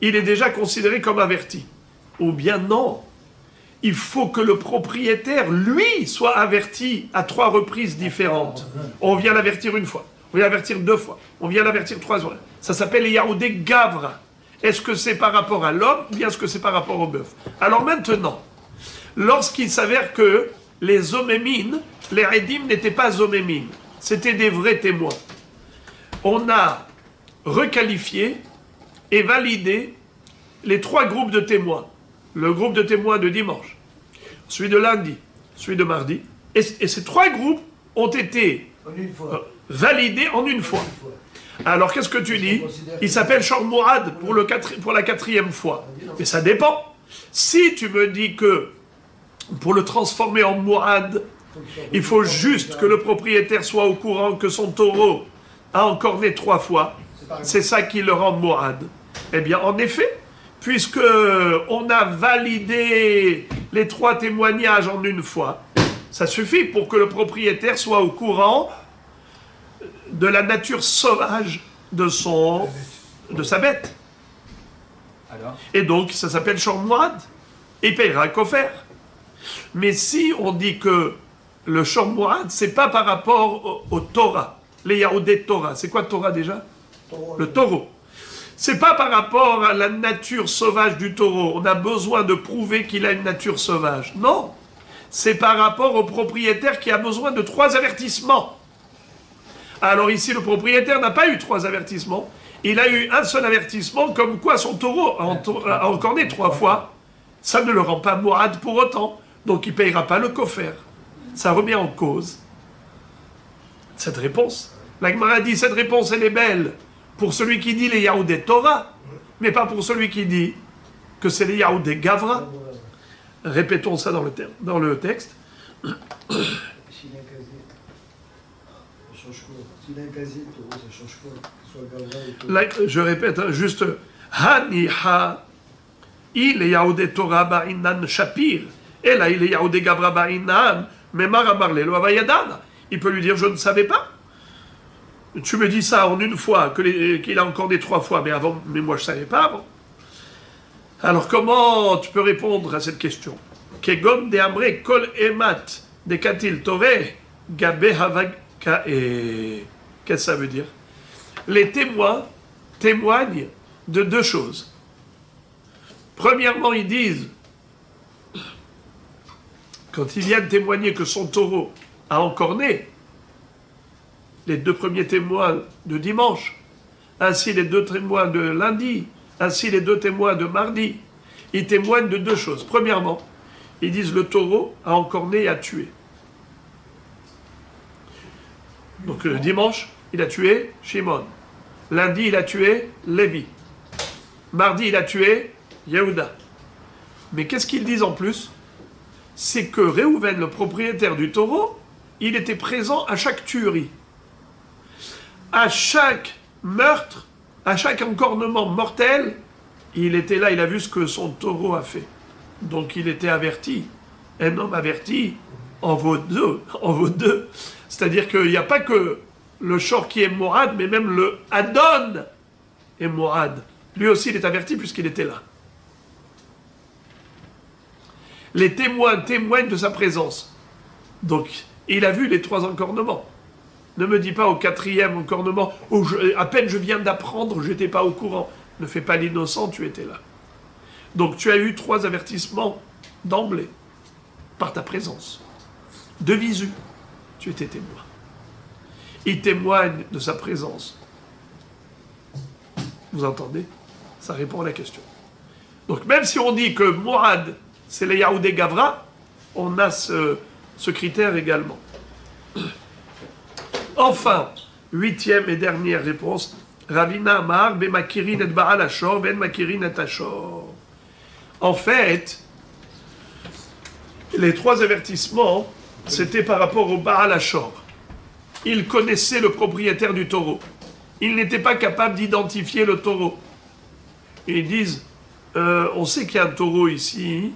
il est déjà considéré comme averti. Ou bien non. Il faut que le propriétaire, lui, soit averti à 3 reprises différentes. On vient l'avertir 1 fois, on vient l'avertir 2 fois, on vient l'avertir 3 fois. Ça s'appelle les Yahoudé Gavra. Est-ce que c'est par rapport à l'homme ou bien est-ce que c'est par rapport au bœuf? Alors maintenant, lorsqu'il s'avère que les Omémines, les Edim n'étaient pas Omémines, c'était des vrais témoins. On a requalifier et valider les 3 groupes de témoins. Le groupe de témoins de dimanche, celui de lundi, celui de mardi. Et ces 3 groupes ont été En une fois. validés en une fois. Une fois. Alors qu'est-ce que tu dis? Il s'appelle Shor Mourad pour la 4e fois. Mais ça dépend. Si tu me dis que pour le transformer en Mourad, il faut juste que le propriétaire soit au courant que son taureau a encore né 3 fois, c'est ça qui le rend Mourad. Eh bien, en effet, puisque on a validé les 3 témoignages en une fois, ça suffit pour que le propriétaire soit au courant de la nature sauvage de sa bête. Alors, Et donc, ça s'appelle Shor Mourad. Il payera un coffert. Mais si on dit que le Shor Mourad, c'est pas par rapport au Torah, les Yahoudé Torah. C'est quoi Torah déjà? Le taureau. C'est pas par rapport à la nature sauvage du taureau. On a besoin de prouver qu'il a une nature sauvage. Non. C'est par rapport au propriétaire qui a besoin de 3 avertissements. Alors ici, le propriétaire n'a pas eu 3 avertissements. Il a eu un seul avertissement, comme quoi son taureau a encore né 3 fois. Ça ne le rend pas mourad pour autant. Donc il ne payera pas le coffert. Ça remet en cause cette réponse. La Gemara dit, cette réponse, elle est belle pour celui qui dit les Yahoudé Torah, mais pas pour celui qui dit que c'est les Yahoudé Gavra. Répétons ça dans le texte. S'il a un casier, ça change quoi? S'il a un casier, le taureau, ça change quoi? Que ce soit Gavra ou taureau. Là, je répète, hein, juste Haniha, il est Yahoudé Torah ba'inan Shapir, et là il est Yahoudé Gavra ba'inan, mais Maramarle lo avayadana. Il peut lui dire, je ne savais pas. Tu me dis ça en une fois, qu'il a encore des 3 fois, mais moi je ne savais pas avant. Alors comment tu peux répondre à cette question? Kegon de amre kol emat de katil tove gabe havakae. Qu'est-ce que ça veut dire? Les témoins témoignent de 2 choses. Premièrement, ils disent, quand ils viennent témoigner que son taureau a encore né, les 2 premiers témoins de dimanche, ainsi les 2 témoins de lundi, ainsi les 2 témoins de mardi, ils témoignent de 2 choses. Premièrement, ils disent le taureau a encore né et a tué. Donc le dimanche, il a tué Shimon. Lundi, il a tué Lévi. Mardi, il a tué Yehuda. Mais qu'est-ce qu'ils disent en plus? C'est que Réhouven, le propriétaire du taureau, il était présent à chaque tuerie. À chaque meurtre, à chaque encornement mortel, il était là, il a vu ce que son taureau a fait. Donc il était averti. Un homme averti en vaut 2. En vaut 2. C'est-à-dire qu'il n'y a pas que le Shor qui est Mourad, mais même le Adon est Mourad. Lui aussi, il est averti puisqu'il était là. Les témoins témoignent de sa présence. Donc, il a vu les 3 encornements. Ne me dis pas au 4e encornement, où à peine je viens d'apprendre, je n'étais pas au courant. Ne fais pas l'innocent, tu étais là. Donc tu as eu 3 avertissements d'emblée, par ta présence. De visu, tu étais témoin. Il témoigne de sa présence. Vous entendez? Ça répond à la question. Donc même si on dit que Mourad, c'est les Yahoudé Gavra, on a ce critère également. Enfin, 8e et dernière réponse. Ravina Amar, be makirin et Baal Ashor, ben makirin et Ashor. En fait, les 3 avertissements, c'était par rapport au Baal Ashor. Il connaissait le propriétaire du taureau. Il n'était pas capable d'identifier le taureau. Et ils disent, on sait qu'il y a un taureau ici,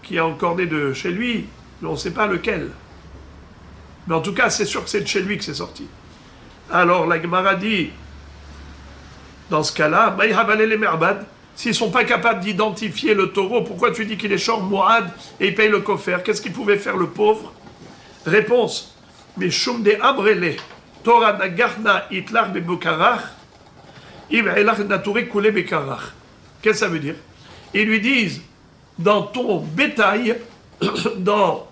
qui est encore né de chez lui, mais on ne sait pas lequel. Mais en tout cas, c'est sûr que c'est de chez lui que c'est sorti. Alors la Gemara dit, dans ce cas-là, s'ils ne sont pas capables d'identifier le taureau, pourquoi tu dis qu'il est Shor Mourad et il paye le coffert? Qu'est-ce qu'il pouvait faire le pauvre? Réponse, mais Shum de Amrele, Torah Nagarna Itlar Bebukarach, Ivelach Nature Kule Bekarach. Qu'est-ce que ça veut dire? Ils lui disent, dans ton bétail, dans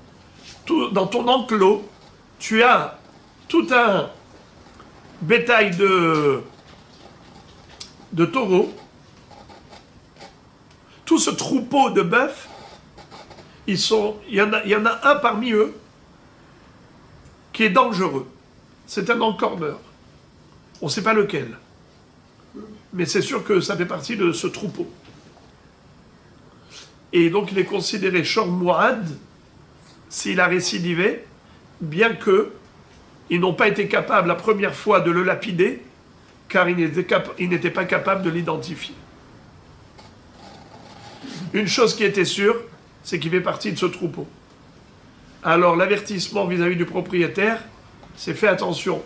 ton enclos, tu as tout un bétail de taureaux, tout ce troupeau de bœufs, il y en a un parmi eux qui est dangereux. C'est un encorneur. On ne sait pas lequel. Mais c'est sûr que ça fait partie de ce troupeau. Et donc il est considéré Shor Mu'ad s'il a récidivé, bien qu'ils n'ont pas été capables la première fois de le lapider, car ils n'étaient pas capables de l'identifier. Une chose qui était sûre, c'est qu'il fait partie de ce troupeau. Alors l'avertissement vis-à-vis du propriétaire, c'est fais attention.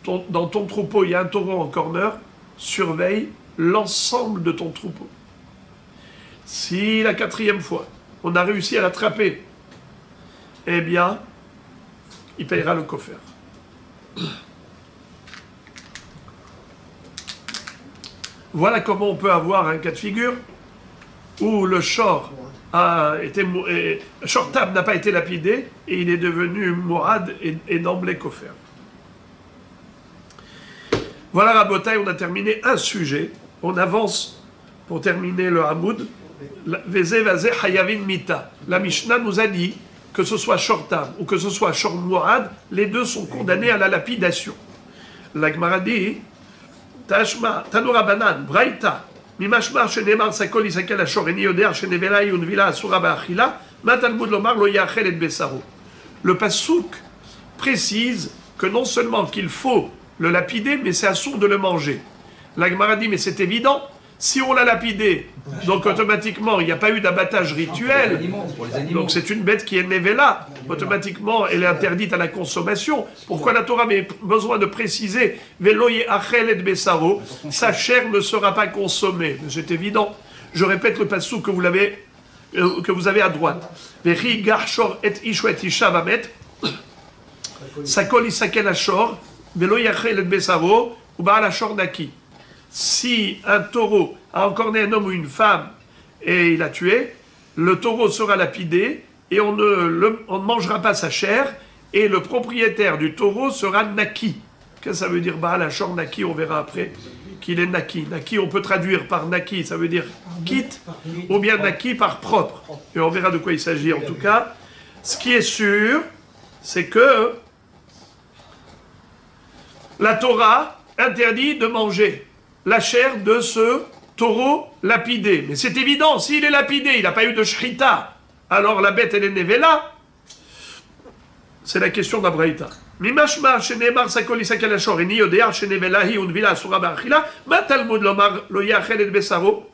Dans ton troupeau, il y a un taureau en corner, surveille l'ensemble de ton troupeau. Si la 4e fois, on a réussi à l'attraper, eh bien, il payera le kofer. Voilà comment on peut avoir un cas de figure où le shor shortab n'a pas été lapidé et il est devenu mourad et d'emblée kofer. Voilà Rabotai, on a terminé un sujet. On avance pour terminer le Hamoud. Veze vazeh hayavin mita. La Mishnah nous a dit que ce soit shortab ou que ce soit shor mourad, les deux sont condamnés à la lapidation. La Gemara dit Tashma, Tanura Banan, Braïta, Mimashmar, Shenemar, Sakol, Isakel, Ashor, Eni Yoder, Shenevela, Yunvila, Asura, Ba'achila, Matalmud Lomar, Lo Yachel et Bessaro. Le Passouk précise que non seulement qu'il faut le lapider, mais c'est assourd de le manger. La Gemara dit, mais c'est évident, si on l'a lapidé, donc automatiquement, il n'y a pas eu d'abattage rituel, donc c'est une bête qui est nevela, automatiquement, elle est interdite à la consommation. Pourquoi la Torah a besoin de préciser Veloye achel et bessaro, sa chair ne sera pas consommée? C'est évident. Je répète le passou que vous avez à droite. Vechi garchor et ishu et isha vamet, sakol isakel ashor, veloye achel et bessaro, ou baal ashor naki. Si un taureau a encorné un homme ou une femme et il a tué, le taureau sera lapidé et on ne mangera pas sa chair et le propriétaire du taureau sera naki. Qu'est-ce que ça veut dire Baal Hachor naki? On verra après qu'il est naki. Naki, on peut traduire par naki, ça veut dire quitte, ou bien naki par propre. Et on verra de quoi il s'agit. En tout cas, ce qui est sûr, c'est que la Torah interdit de manger la chair de ce taureau lapidé. Mais c'est évident, s'il est lapidé, il n'a pas eu de shrita, alors la bête, elle est nevela. C'est la question d'Abraïta. Mimashma, shenemar, sakol, isakal, ashor, eni, yodea, shenevelahi, unvila, asura, ba'achila, ma talmud lomar, lo yachel et bessaro,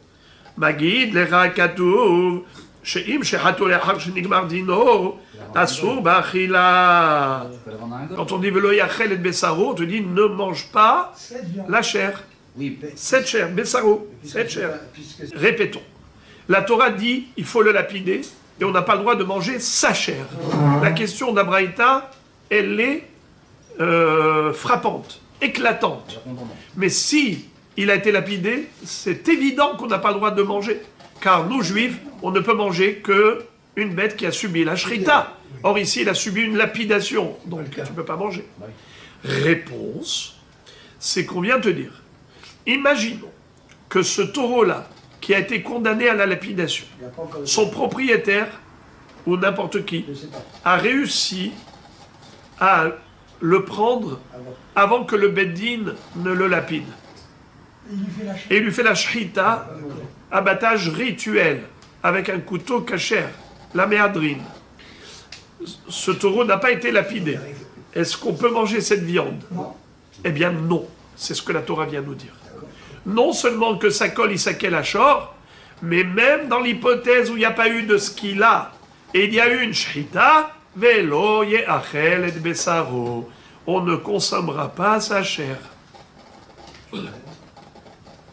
magid, lera, katuv, sheim, shehato, lehar, shenigmar, dino, asur, ba'achila. Quand on dit velo yachel et bessaro, on te dit ne mange pas la chair. Oui, Cette chair, Bessaro, cette chair. Répétons. La Torah dit il faut le lapider et on n'a pas le droit de manger sa chair. La question d'Abraïta, elle est frappante, éclatante. Mais si il a été lapidé, c'est évident qu'on n'a pas le droit de manger. Car nous, juifs, on ne peut manger qu'une bête qui a subi la shrita. Or ici, il a subi une lapidation. Donc tu ne peux pas manger. Réponse, c'est qu'on vient te dire. Imaginons que ce taureau-là, qui a été condamné à la lapidation, son propriétaire, ou n'importe qui, a réussi à le prendre avant que le Beddin ne le lapide. Et il lui fait la shrita, abattage rituel, avec un couteau kasher, la méadrine. Ce taureau n'a pas été lapidé. Est-ce qu'on peut manger cette viande? Eh bien non. C'est ce que la Torah vient nous dire. Non seulement que ça colle isakel ashor, mais même dans l'hypothèse où il n'y a pas eu de skila, et il y a eu une shrita, velo yeachel et bessaro, on ne consommera pas sa chair.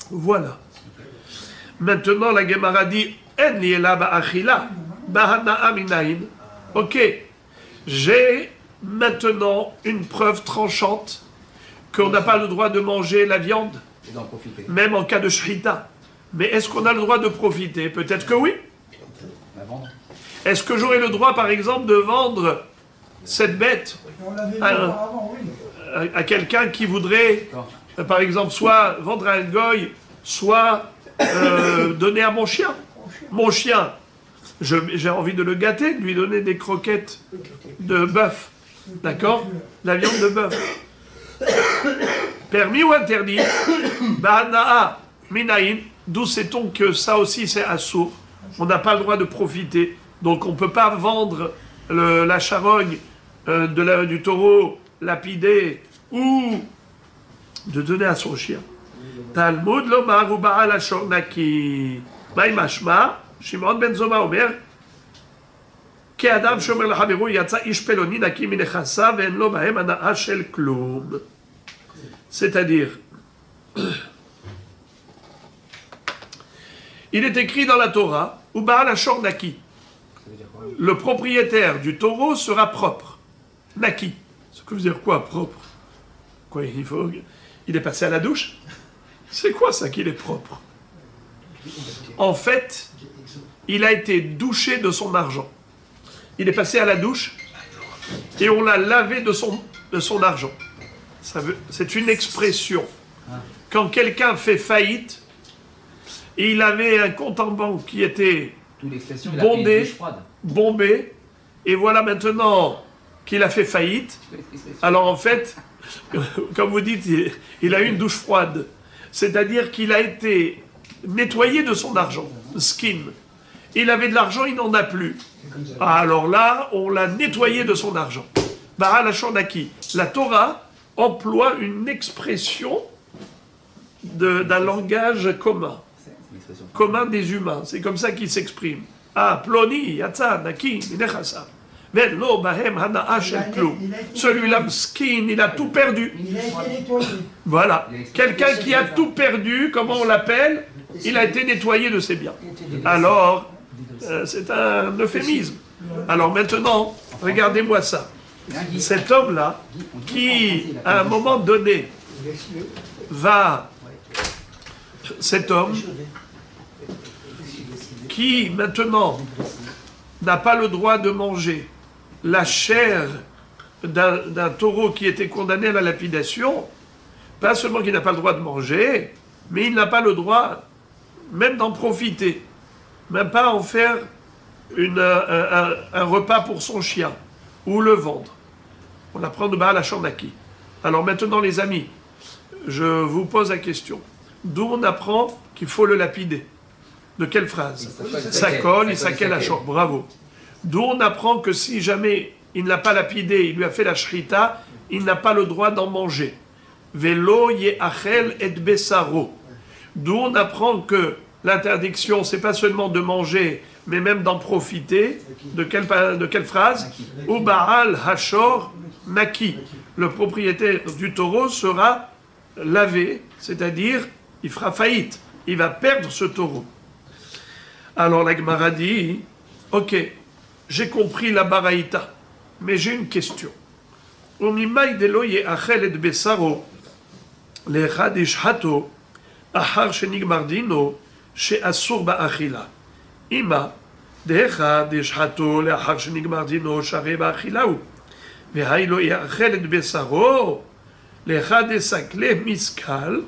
Voilà. Maintenant, la Gemara dit, en liela ba'achila, bahana minayin. Ok, j'ai maintenant une preuve tranchante qu'on n'a pas le droit de manger la viande, même en cas de shrita. Mais est-ce qu'on a le droit de profiter? Peut-être que oui. Est-ce que j'aurai le droit, par exemple, de vendre cette bête à quelqu'un qui voudrait par exemple, soit vendre à un goy, soit donner à mon chien. Mon chien, j'ai envie de le gâter, de lui donner des croquettes de bœuf. D'accord? La viande de bœuf. Permis ou interdit? Ba'ana'a minaïn. D'où sait-on que ça aussi c'est assourd? On n'a pas le droit de profiter. Donc on ne peut pas vendre la charogne du taureau lapidé ou de donner à son chien. Talmud lomar ou ba'al ashor naki. Maï mashma, Shimon ben Zoma omer, כאדם שאומר לחברו יצא איש פלוני נקי מנכסיו ואין לו בהם הנאה של כלום. C'est-à-dire, il est écrit dans la Torah, ou Baal Ashor Naki. Le propriétaire du taureau sera propre. Naki. Ça veut dire quoi, propre? Quoi, il est passé à la douche? C'est quoi ça qu'il est propre? En fait, il a été douché de son argent. Il est passé à la douche et on l'a lavé de son argent. C'est une expression. Quand quelqu'un fait faillite, et il avait un compte en banque qui était bombé, et voilà maintenant qu'il a fait faillite. Alors en fait, comme vous dites, il a eu une douche froide. C'est-à-dire qu'il a été nettoyé de son argent, skin. Il avait de l'argent, il n'en a plus. Alors là, on l'a nettoyé de son argent. Baal Ashor Naki. La Torah emploie une expression d'un langage commun des humains. C'est comme ça qu'ils s'expriment. Ah, ploni, yatsa, naki, minechasa. Mais lo bahem hana'a shel klum. Celui-là, skin, il a tout perdu. Il a été nettoyé. Voilà. Quelqu'un qui a tout perdu, comment on l'appelle? Il a été nettoyé de ses biens. Alors, c'est un euphémisme. Alors maintenant, regardez-moi ça. Cet homme-là, qui, à un moment donné, cet homme, qui maintenant n'a pas le droit de manger la chair d'un taureau qui était condamné à la lapidation, pas seulement qu'il n'a pas le droit de manger, mais il n'a pas le droit même d'en profiter, même pas en faire un repas pour son chien, ou le vendre. On apprend de Baal Ashor Naki. Alors maintenant les amis, je vous pose la question. D'où on apprend qu'il faut le lapider? De quelle phrase? Sakol, Isakel Ashor, bravo. D'où on apprend que si jamais il ne l'a pas lapidé, il lui a fait la shrita, il n'a pas le droit d'en manger. Velo ye'achel et besaro. D'où on apprend que l'interdiction, c'est pas seulement de manger, mais même d'en profiter. De quelle phrase? Ou Baal Hashor Naki. Le propriétaire du taureau sera lavé, c'est-à-dire il fera faillite. Il va perdre ce taureau. Alors la Gemara dit, ok, j'ai compris la baraïta, mais j'ai une question. Umimai delo ye'achel et besaro le'echad ishhato achar shenigmar dino she'asur ba'achila. Ima de'echad ishhato le'achar shenigmar dino share ba'achila hu. Ve'hai lo ye'achel et besaro le'echad esakle miskal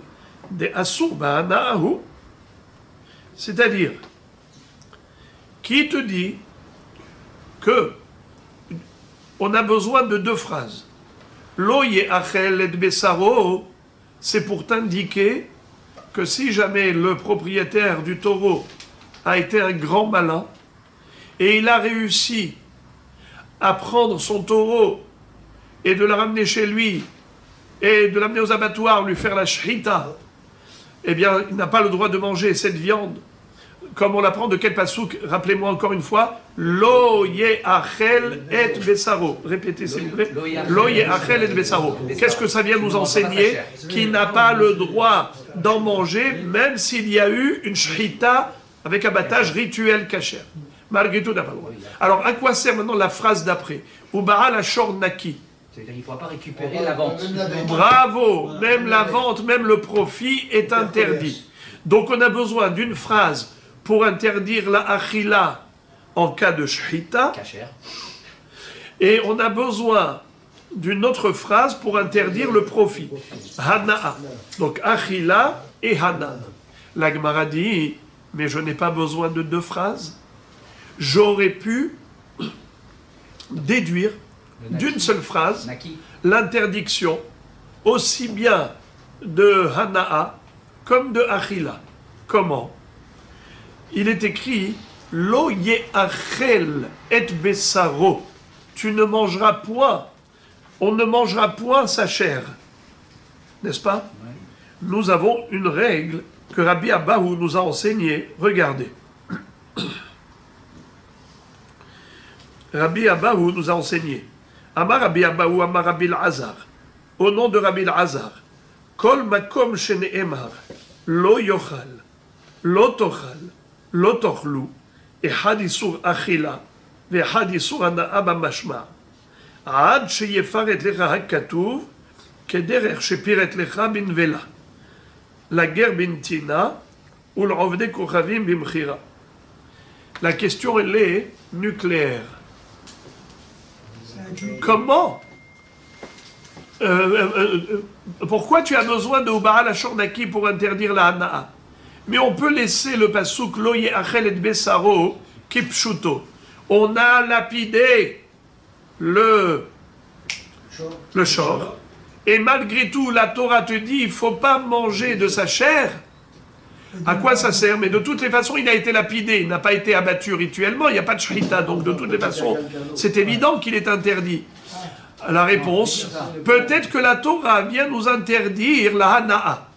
de'asur ba'ana'a hu. C'est-à-dire, qui te dit que on a besoin de deux phrases? Lo ye'achel et besaro, c'est pour t'indiquer que si jamais le propriétaire du taureau a été un grand malin et il a réussi à prendre son taureau et de le ramener chez lui et de l'amener aux abattoirs, lui faire la shrita, eh bien, il n'a pas le droit de manger cette viande. Comme on l'apprend de quel pasouk? Rappelez-moi encore une fois. Lo ye'achel et besaro. Répétez s'il vous plaît. Lo ye'achel et besaro. Qu'est-ce que ça vient nous enseigner? Qu'il n'a pas le droit d'en manger, même s'il y a eu une shrita avec abattage rituel kasher. Malgré tout, n'a pas le droit. Alors, à quoi sert maintenant la phrase d'après? Ou Baal Ashor Naki. C'est-à-dire qu'il ne pourra pas récupérer la vente. Bravo! Même la vente, même le profit est interdit. Donc, on a besoin d'une phrase pour interdire la achila en cas de shrita. Cachère. Et on a besoin d'une autre phrase pour interdire le profit. Hana'a. Donc achila et hana. La Gemara dit, mais je n'ai pas besoin de 2 phrases. J'aurais pu déduire d'une seule phrase Naki. l'interdiction aussi bien de hana'a comme de achila. Comment? Il est écrit Lo ye'achel et besaro. Tu ne mangeras point. On ne mangera point sa chair. N'est-ce pas? Ouais. Nous avons une règle que Rabbi Abahu nous a enseignée. Regardez. Rabbi Abahu nous a enseigné. Amar Rabbi Abahu, Amar Rabbi Al-Azar. Au nom de Rabbi Al-Azar. Kol makom shene'emar. Lo yochal. Lo tochal. Lo tochlu. אחד איסור אכילה ואחד איסור הנאה במשמע עד שיפרט לך הכתוב כדרך שפירט לך בנבלה לגר בנתינה ולעובדי כוכבים במכירה. La question elle est nucléaire. Comment pourquoi tu as besoin de Baal Ashornaki pour interdire la Hana'a? Mais on peut laisser le pasouk Lo ye'achel et besaro kipshuto. On a lapidé le shor. Et malgré tout, la Torah te dit il ne faut pas manger de sa chair. À quoi ça sert? Mais de toutes les façons, il a été lapidé, il n'a pas été abattu rituellement, il n'y a pas de shrita. Donc de toutes les façons, c'est évident qu'il est interdit. La réponse, peut-être que la Torah vient nous interdire la Hana'a.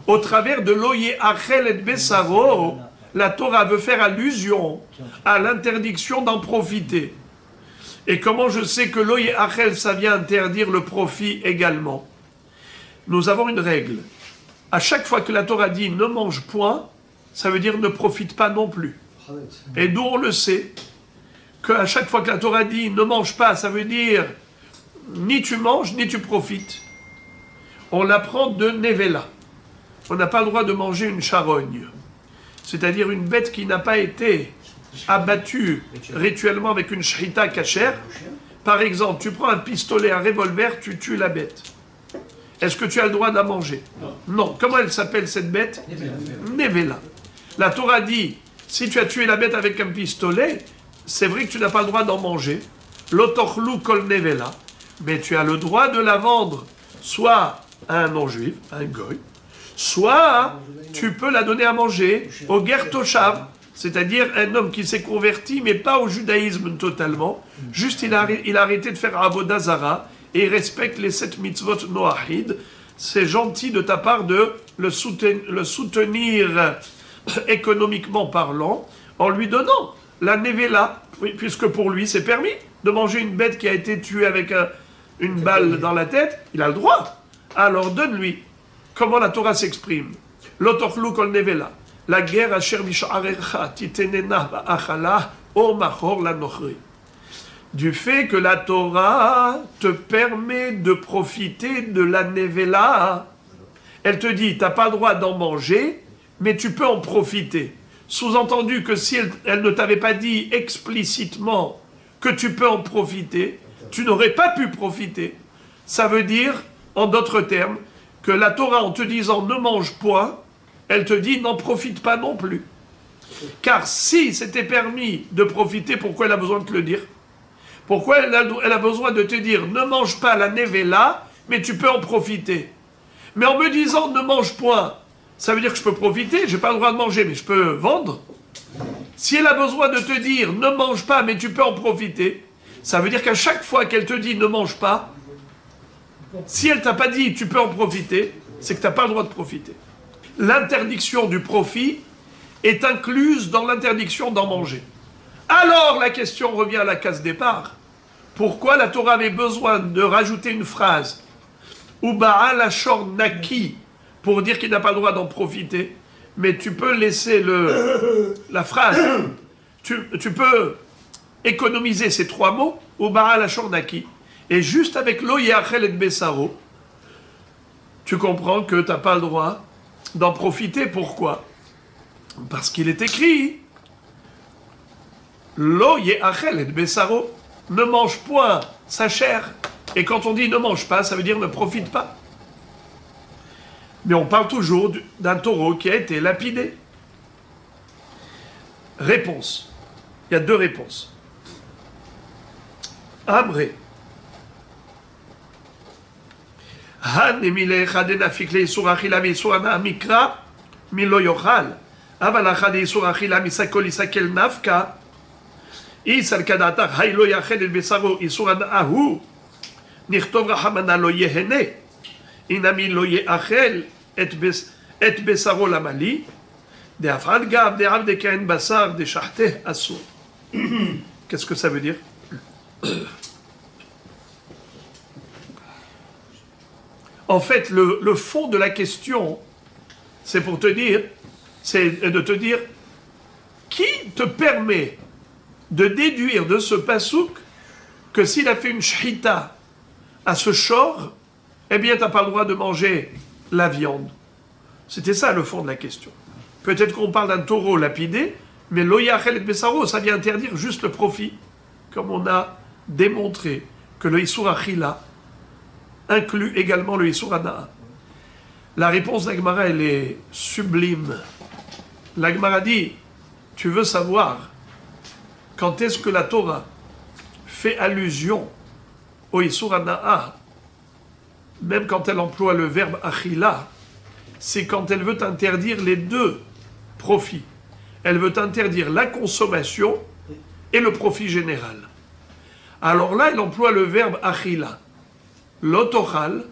Au travers de l'Oye Achel et Bessaro, la Torah veut faire allusion à l'interdiction d'en profiter. Et comment je sais que l'Oye Achel, ça vient interdire le profit également? Nous avons une règle. À chaque fois que la Torah dit ne mange point, ça veut dire ne profite pas non plus. Et d'où on le sait qu'à chaque fois que la Torah dit ne mange pas, ça veut dire ni tu manges ni tu profites. On l'apprend de Nevela. On n'a pas le droit de manger une charogne, c'est-à-dire une bête qui n'a pas été abattue rituellement avec une shrita kashère. Par exemple, tu prends un pistolet, un revolver, tu tues la bête. Est-ce que tu as le droit de la manger? Non. Comment elle s'appelle cette bête? Nevela. La Torah dit, si tu as tué la bête avec un pistolet, c'est vrai que tu n'as pas le droit d'en manger. L'otochlu kol nevela. Mais tu as le droit de la vendre, soit à un non-juif, à un goy, soit tu peux la donner à manger au ger toshav, c'est-à-dire un homme qui s'est converti, mais pas au judaïsme totalement. Juste, il a arrêté de faire avodah zara et il respecte les 7 mitzvot noahid. C'est gentil de ta part de le soutenir économiquement parlant en lui donnant la nevela, puisque pour lui c'est permis de manger une bête qui a été tuée avec une balle dans la tête. Il a le droit. Alors donne-lui. Comment la Torah s'exprime? L'otochlu kol nevela. La guerre asher mish'arecha titenena ba'achala o machor la nochri. Du fait que la Torah te permet de profiter de la nevela, elle te dit, tu n'as pas le droit d'en manger, mais tu peux en profiter. Sous-entendu que si elle ne t'avait pas dit explicitement que tu peux en profiter, tu n'aurais pas pu profiter. Ça veut dire, en d'autres termes, que la Torah, en te disant ne mange point, elle te dit n'en profite pas non plus. Car si c'était permis de profiter, pourquoi elle a besoin de te le dire? Pourquoi elle a besoin de te dire ne mange pas la nevela, mais tu peux en profiter? Mais en me disant ne mange point, ça veut dire que je peux profiter, je n'ai pas le droit de manger, mais je peux vendre. Si elle a besoin de te dire ne mange pas, mais tu peux en profiter, ça veut dire qu'à chaque fois qu'elle te dit ne mange pas, si elle t'a pas dit tu peux en profiter, c'est que tu n'as pas le droit de profiter. L'interdiction du profit est incluse dans l'interdiction d'en manger. Alors la question revient à la case départ. Pourquoi la Torah avait besoin de rajouter une phrase ou Baal Ashor Naki pour dire qu'il n'a pas le droit d'en profiter, mais tu peux laisser la phrase, tu peux économiser ces 3 mots ou Baal Ashor Naki, et juste avec Lo Ye'achel et Bessaro, tu comprends que tu n'as pas le droit d'en profiter. Pourquoi? Parce qu'il est écrit Lo Ye'achel et Bessaro, ne mange point sa chair. Et quand on dit ne mange pas, ça veut dire ne profite pas. Mais on parle toujours d'un taureau qui a été lapidé. Réponse. Il y a deux réponses. Amré. Hanemile chadena fikle surachila misurana mikra milo yochal. Avala chade surachila misakol isakel nafka. Isal kadatar haylo yachel el besaro isurana ahu. Nichtov rahamana lo yehene. Inami lo yachel et besaro lamali. De afrad gav de av de kain basar de shahte asur. Qu'est-ce que ça veut dire? En fait, le fond de la question, c'est pour te dire, c'est de te dire, qui te permet de déduire de ce pasouk que s'il a fait une shhita à ce shor, eh bien, tu n'as pas le droit de manger la viande. C'était ça le fond de la question. Peut-être qu'on parle d'un taureau lapidé, mais l'oyachel et besaro, ça vient interdire juste le profit, comme on a démontré que le Issour Achila inclut également le Issour Hana'a. La réponse d'Agmara, elle est sublime. L'Agmara dit, tu veux savoir quand est-ce que la Torah fait allusion au Issour Hana'a, même quand elle emploie le verbe Achila, c'est quand elle veut interdire les deux profits. Elle veut interdire la consommation et le profit général. Alors là, elle emploie le verbe achila. L'otochal,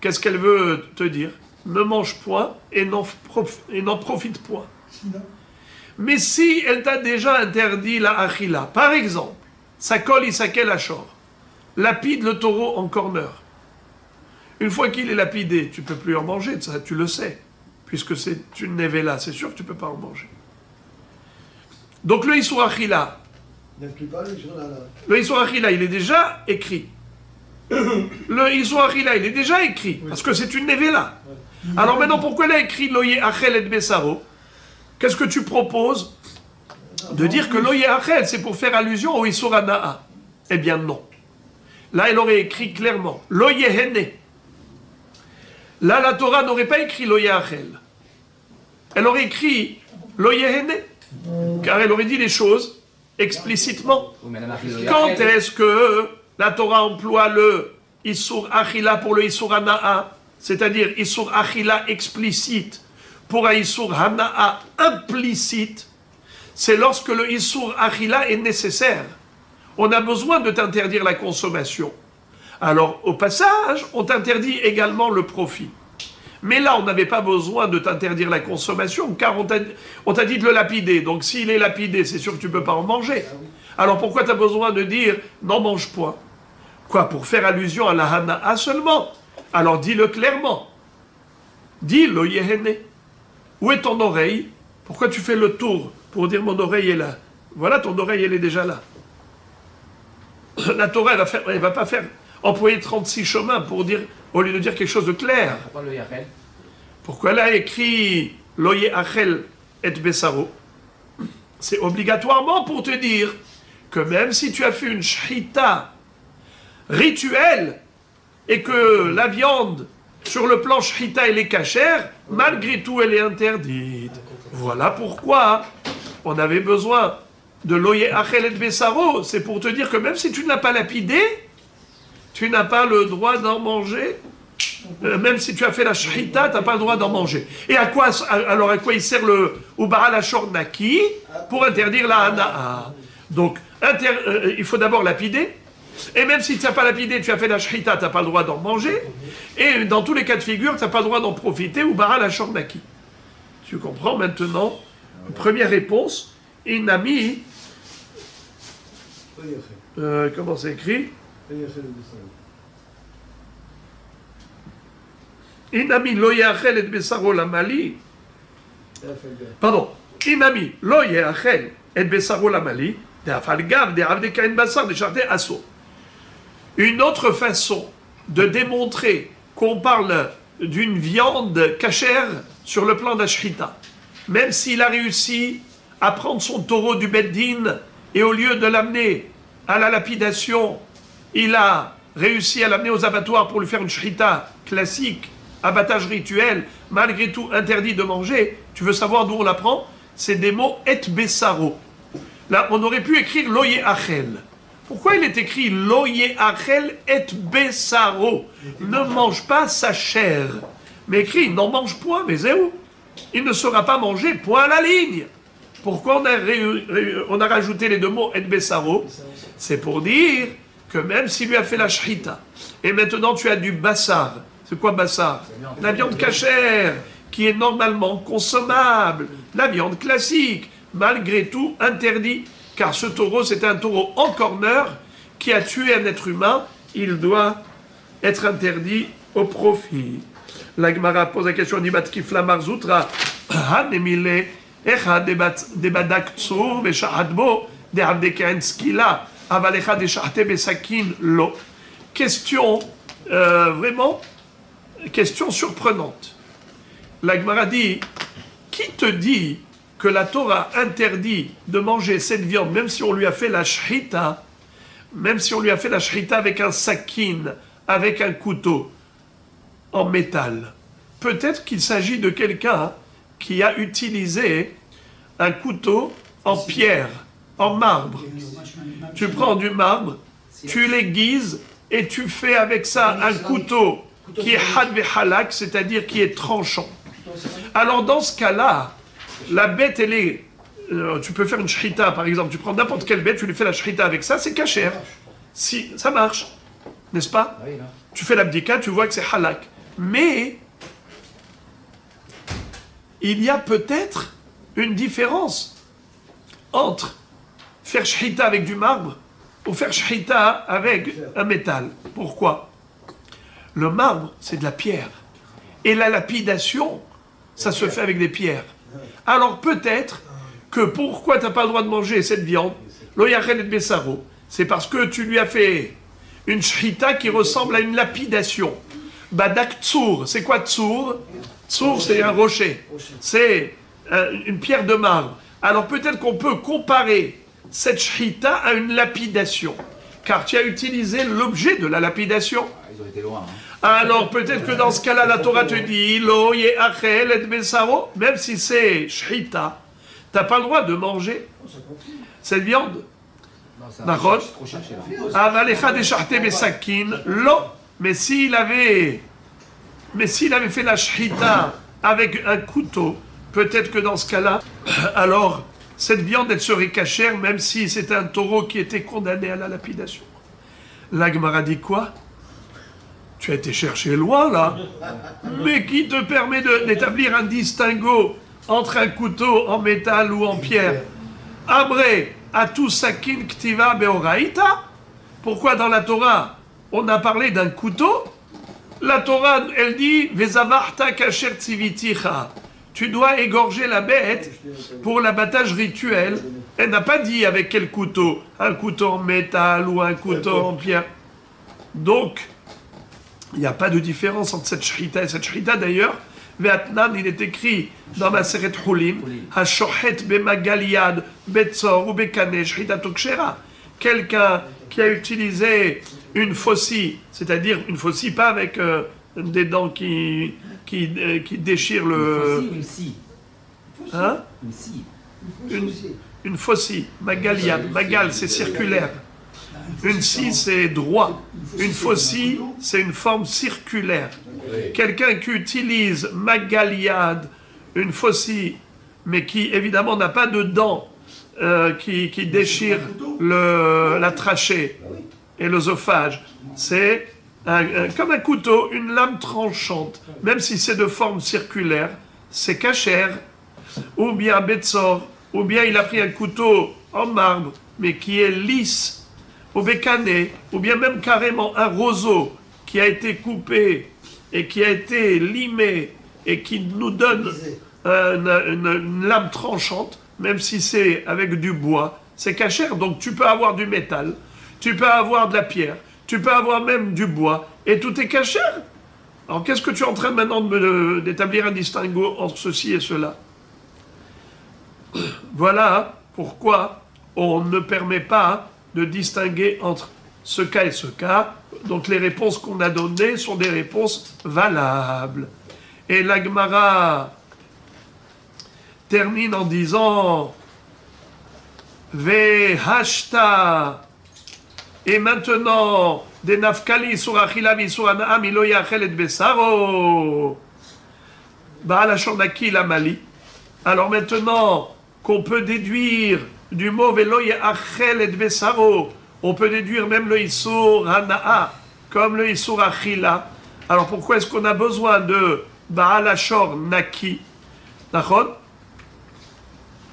qu'est-ce qu'elle veut te dire? Ne mange point et n'en profite point. Mais si elle t'a déjà interdit la achila, par exemple, sakol isakel achor, lapide le taureau en corner. Une fois qu'il est lapidé, tu ne peux plus en manger, ça tu le sais, puisque c'est une nevela, c'est sûr que tu ne peux pas en manger. Donc le Issour Achila, le Issour Achila, il est déjà écrit. Le Issour Achila, il est déjà écrit, parce que c'est une nevela. Alors maintenant, pourquoi elle a écrit Loye Achel et Besaro? Qu'est-ce que tu proposes? De dire que Loye Achel, c'est pour faire allusion au Issour Hana'a. Eh bien non. Là, elle aurait écrit clairement Loye Hene. Là, la Torah n'aurait pas écrit Loye Achel. Elle aurait écrit Loye Hene. Car elle aurait dit les choses explicitement. Quand est-ce que la Torah emploie le Issour Achila pour le Issour Hana'a, c'est-à-dire Issour Achila explicite pour un Issour Hana'a implicite? C'est lorsque le Issour Achila est nécessaire. On a besoin de t'interdire la consommation. Alors, au passage, on t'interdit également le profit. Mais là, on n'avait pas besoin de t'interdire la consommation, car on t'a dit de le lapider. Donc, s'il est lapidé, c'est sûr que tu ne peux pas en manger. Alors, pourquoi tu as besoin de dire « n'en mange point » Quoi, pour faire allusion à la Hana'a seulement? Alors, dis-le clairement. Dis le Yehene. Où est ton oreille? Pourquoi tu fais le tour pour dire « mon oreille est là » Voilà, ton oreille, elle est déjà là. La Torah, elle va pas faire employer 36 chemins pour dire, au lieu de dire quelque chose de clair. Pourquoi le Yachel? Pourquoi elle a écrit Loye Achel et Besaro? C'est obligatoirement pour te dire que même si tu as fait une shhita rituelle et que la viande sur le plan shhita elle est cachère, malgré tout elle est interdite. Voilà pourquoi on avait besoin de Loye Achel et Besaro. C'est pour te dire que même si tu ne l'as pas lapidé, tu n'as pas le droit d'en manger. Même si tu as fait la shhita, tu n'as pas le droit d'en manger. Et à quoi il sert le Ubara Ashor Naki? Pour interdire la Hana'a. Donc, il faut d'abord lapider. Et même si tu n'as pas lapidé, tu as fait la shhita, tu n'as pas le droit d'en manger. Et dans tous les cas de figure, tu n'as pas le droit d'en profiter. Ubara Ashor Naki. Tu comprends maintenant? Première réponse. Inami. Comment c'est écrit? Inami lo yachel et besaro lamali. Pardon. Inami lo yachel et besaro lamali. De afalgav de avde kain basar de charte asso. Une autre façon de démontrer qu'on parle d'une viande cachère sur le plan d'Ashhita, même s'il a réussi à prendre son taureau du Beddin et au lieu de l'amener à la lapidation, il a réussi à l'amener aux abattoirs pour lui faire une shrita classique, abattage rituel, malgré tout interdit de manger, tu veux savoir d'où on l'apprend? C'est des mots et bessaro. Là, on aurait pu écrire loye achel. Pourquoi il est écrit loye achel et bessaro? Ne mange pas sa chair. Mais écrit, n'en mange point, mais c'est où? Il ne sera pas mangé, point à la ligne. Pourquoi on a rajouté les deux mots et bessaro? C'est pour dire que même s'il lui a fait la shrita, et maintenant tu as du bassar. C'est quoi bassar? La viande cachère, qui est normalement consommable. La viande classique, malgré tout interdit, car ce taureau, c'est un taureau en corner qui a tué un être humain. Il doit être interdit au profit. La Gemara pose la question d'Ibat Kifla Marzoutra. Hanemile, Echa debadak tsur, Beshahadbo, de Abdekaen skila, Avalecha de Shahte Besakin lo. Question, vraiment, question surprenante. La Gemara dit, qui te dit que la Torah interdit de manger cette viande, même si on lui a fait la shrita, même si on lui a fait la shrita avec un sakin, avec un couteau en métal? Peut-être qu'il s'agit de quelqu'un qui a utilisé un couteau en pierre, en marbre. Tu prends du marbre, tu l'aiguises et tu fais avec ça un couteau qui est had halak, c'est-à-dire qui est tranchant. Alors dans ce cas-là, la bête, elle est... tu peux faire une shrita, par exemple. Tu prends n'importe quelle bête, tu lui fais la shrita avec ça, c'est cachère. Si, ça marche, n'est-ce pas? Oui, là. Tu fais l'abdika, tu vois que c'est halak. Mais, il y a peut-être une différence entre faire shrita avec du marbre ou faire shrita avec un métal. Pourquoi? Le marbre, c'est de la pierre. Et la lapidation, ça se fait avec des pierres. Alors peut-être que pourquoi tu n'as pas le droit de manger cette viande, l'oyachel et bessaro, c'est parce que tu lui as fait une shrita qui ressemble à une lapidation. Badak tsour, c'est quoi tsour? Tsour, c'est un rocher. C'est une pierre de marbre. Alors peut-être qu'on peut comparer cette shrita à une lapidation. Car tu as utilisé l'objet de la lapidation. Ils ont été loin. Alors peut-être que dans ce cas-là, la Torah te dit lo ye'achel et bessaro, même si c'est shrita, tu n'as pas le droit de manger cette viande. Trop cherché là. Avalecha de shahte besakin, lo. Mais s'il avait fait la shrita avec un couteau, peut-être que dans ce cas-là, alors cette viande elle serait cachère, même si c'était un taureau qui était condamné à la lapidation. La Gemara dit quoi? Tu as été chercher loin, là. Mais qui te permet d'établir un distinguo entre un couteau en métal ou en pierre? Abré, atu sakin ktiva beoraita? Pourquoi dans la Torah, on a parlé d'un couteau? La Torah, elle dit, vezavarta kasher tziviticha. Tu dois égorger la bête pour l'abattage rituel. Elle n'a pas dit avec quel couteau. Un couteau en métal ou un couteau en pierre. Donc, il n'y a pas de différence entre cette shrita et cette shrita. D'ailleurs, Ve'atnan, il est écrit dans ma Seret Hulim, Hashohet b'magaliad, betzor ou bekane, shrita tokshera. Quelqu'un qui a utilisé une faucille, c'est-à-dire une faucille pas avec des dents qui déchirent le... Une scie. Hein? Une scie. Une faucille, magaliad. Magal, c'est circulaire. Une scie, c'est droit. Une faucille, c'est une forme circulaire. Quelqu'un qui utilise magaliad, une faucille, mais qui évidemment n'a pas de dents qui déchirent la trachée et l'œsophage, c'est comme un couteau, une lame tranchante. Même si c'est de forme circulaire, c'est cachère. Ou bien betzor, ou bien il a pris un couteau en marbre, mais qui est lisse, ou bécané, ou bien même carrément un roseau qui a été coupé et qui a été limé et qui nous donne une lame tranchante, même si c'est avec du bois, c'est cachère. Donc tu peux avoir du métal, tu peux avoir de la pierre, tu peux avoir même du bois, et tout est cachère. Alors qu'est-ce que tu es en train maintenant d'établir un distinguo entre ceci et cela? Voilà pourquoi on ne permet pas de distinguer entre ce cas et ce cas. Donc les réponses qu'on a données sont des réponses valables. Et la Gemara termine en disant Vehashta. Et maintenant, des nafkali sur achila sur anaam ilo yachel et besaro. Baal hashornaki la mali. Alors maintenant qu'on peut déduire du mot velo yachel et besaro, on peut déduire même le isur hanaa comme le isur achila. Alors pourquoi est-ce qu'on a besoin de Baal hashornaki? D'accord?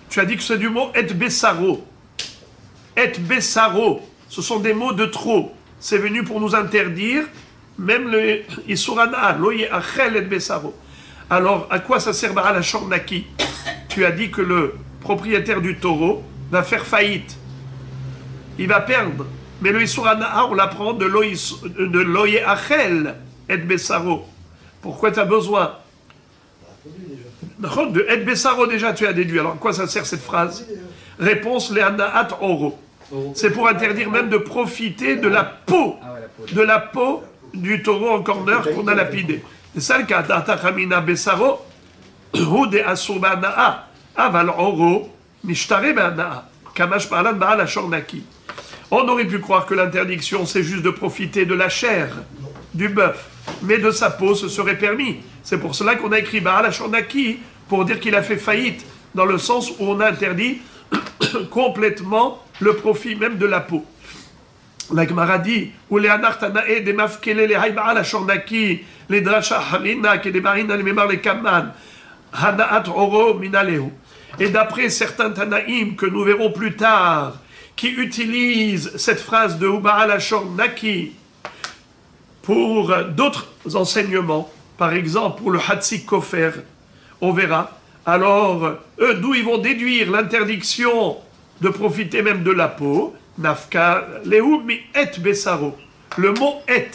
Tu as dit que c'est du mot et besaro. Et besaro. Ce sont des mots de trop. C'est venu pour nous interdire, même le Isurana, loye achel et besaro. Alors, à quoi ça sert Baal hashornaki? Tu as dit que le propriétaire du taureau va faire faillite. Il va perdre. Mais le Isurana, on l'apprend de loye achel et besaro. Pourquoi tu as besoin? De et besaro déjà, tu as déduit. Alors, à quoi ça sert cette phrase? Réponse, le anaat oro. C'est pour interdire même de profiter de la peau, du taureau en corner qu'on a lapidé. C'est ça le cas. Tachamina besaro, ou de asubana'a, aval oro, nishtare bana'a, kamash palan baal hashornaki. On aurait pu croire que l'interdiction c'est juste de profiter de la chair du bœuf, mais de sa peau ce serait permis. C'est pour cela qu'on a écrit baal hashornaki pour dire qu'il a fait faillite, dans le sens où on a interdit complètement le profit même de la peau. La Gemara dit, ou les anartanae de mafkele les haïbaal hashornaki, les drasha hamina, qui des marina les mémar les kaman, hanaat oro minalehu. Et d'après certains tanaïm que nous verrons plus tard, qui utilisent cette phrase de Baal hashornaki pour d'autres enseignements, par exemple pour le Hatsik Kofer, on verra. Alors, eux, d'où ils vont déduire l'interdiction de profiter même de la peau, nafka lehu mi et besaro. Le mot et,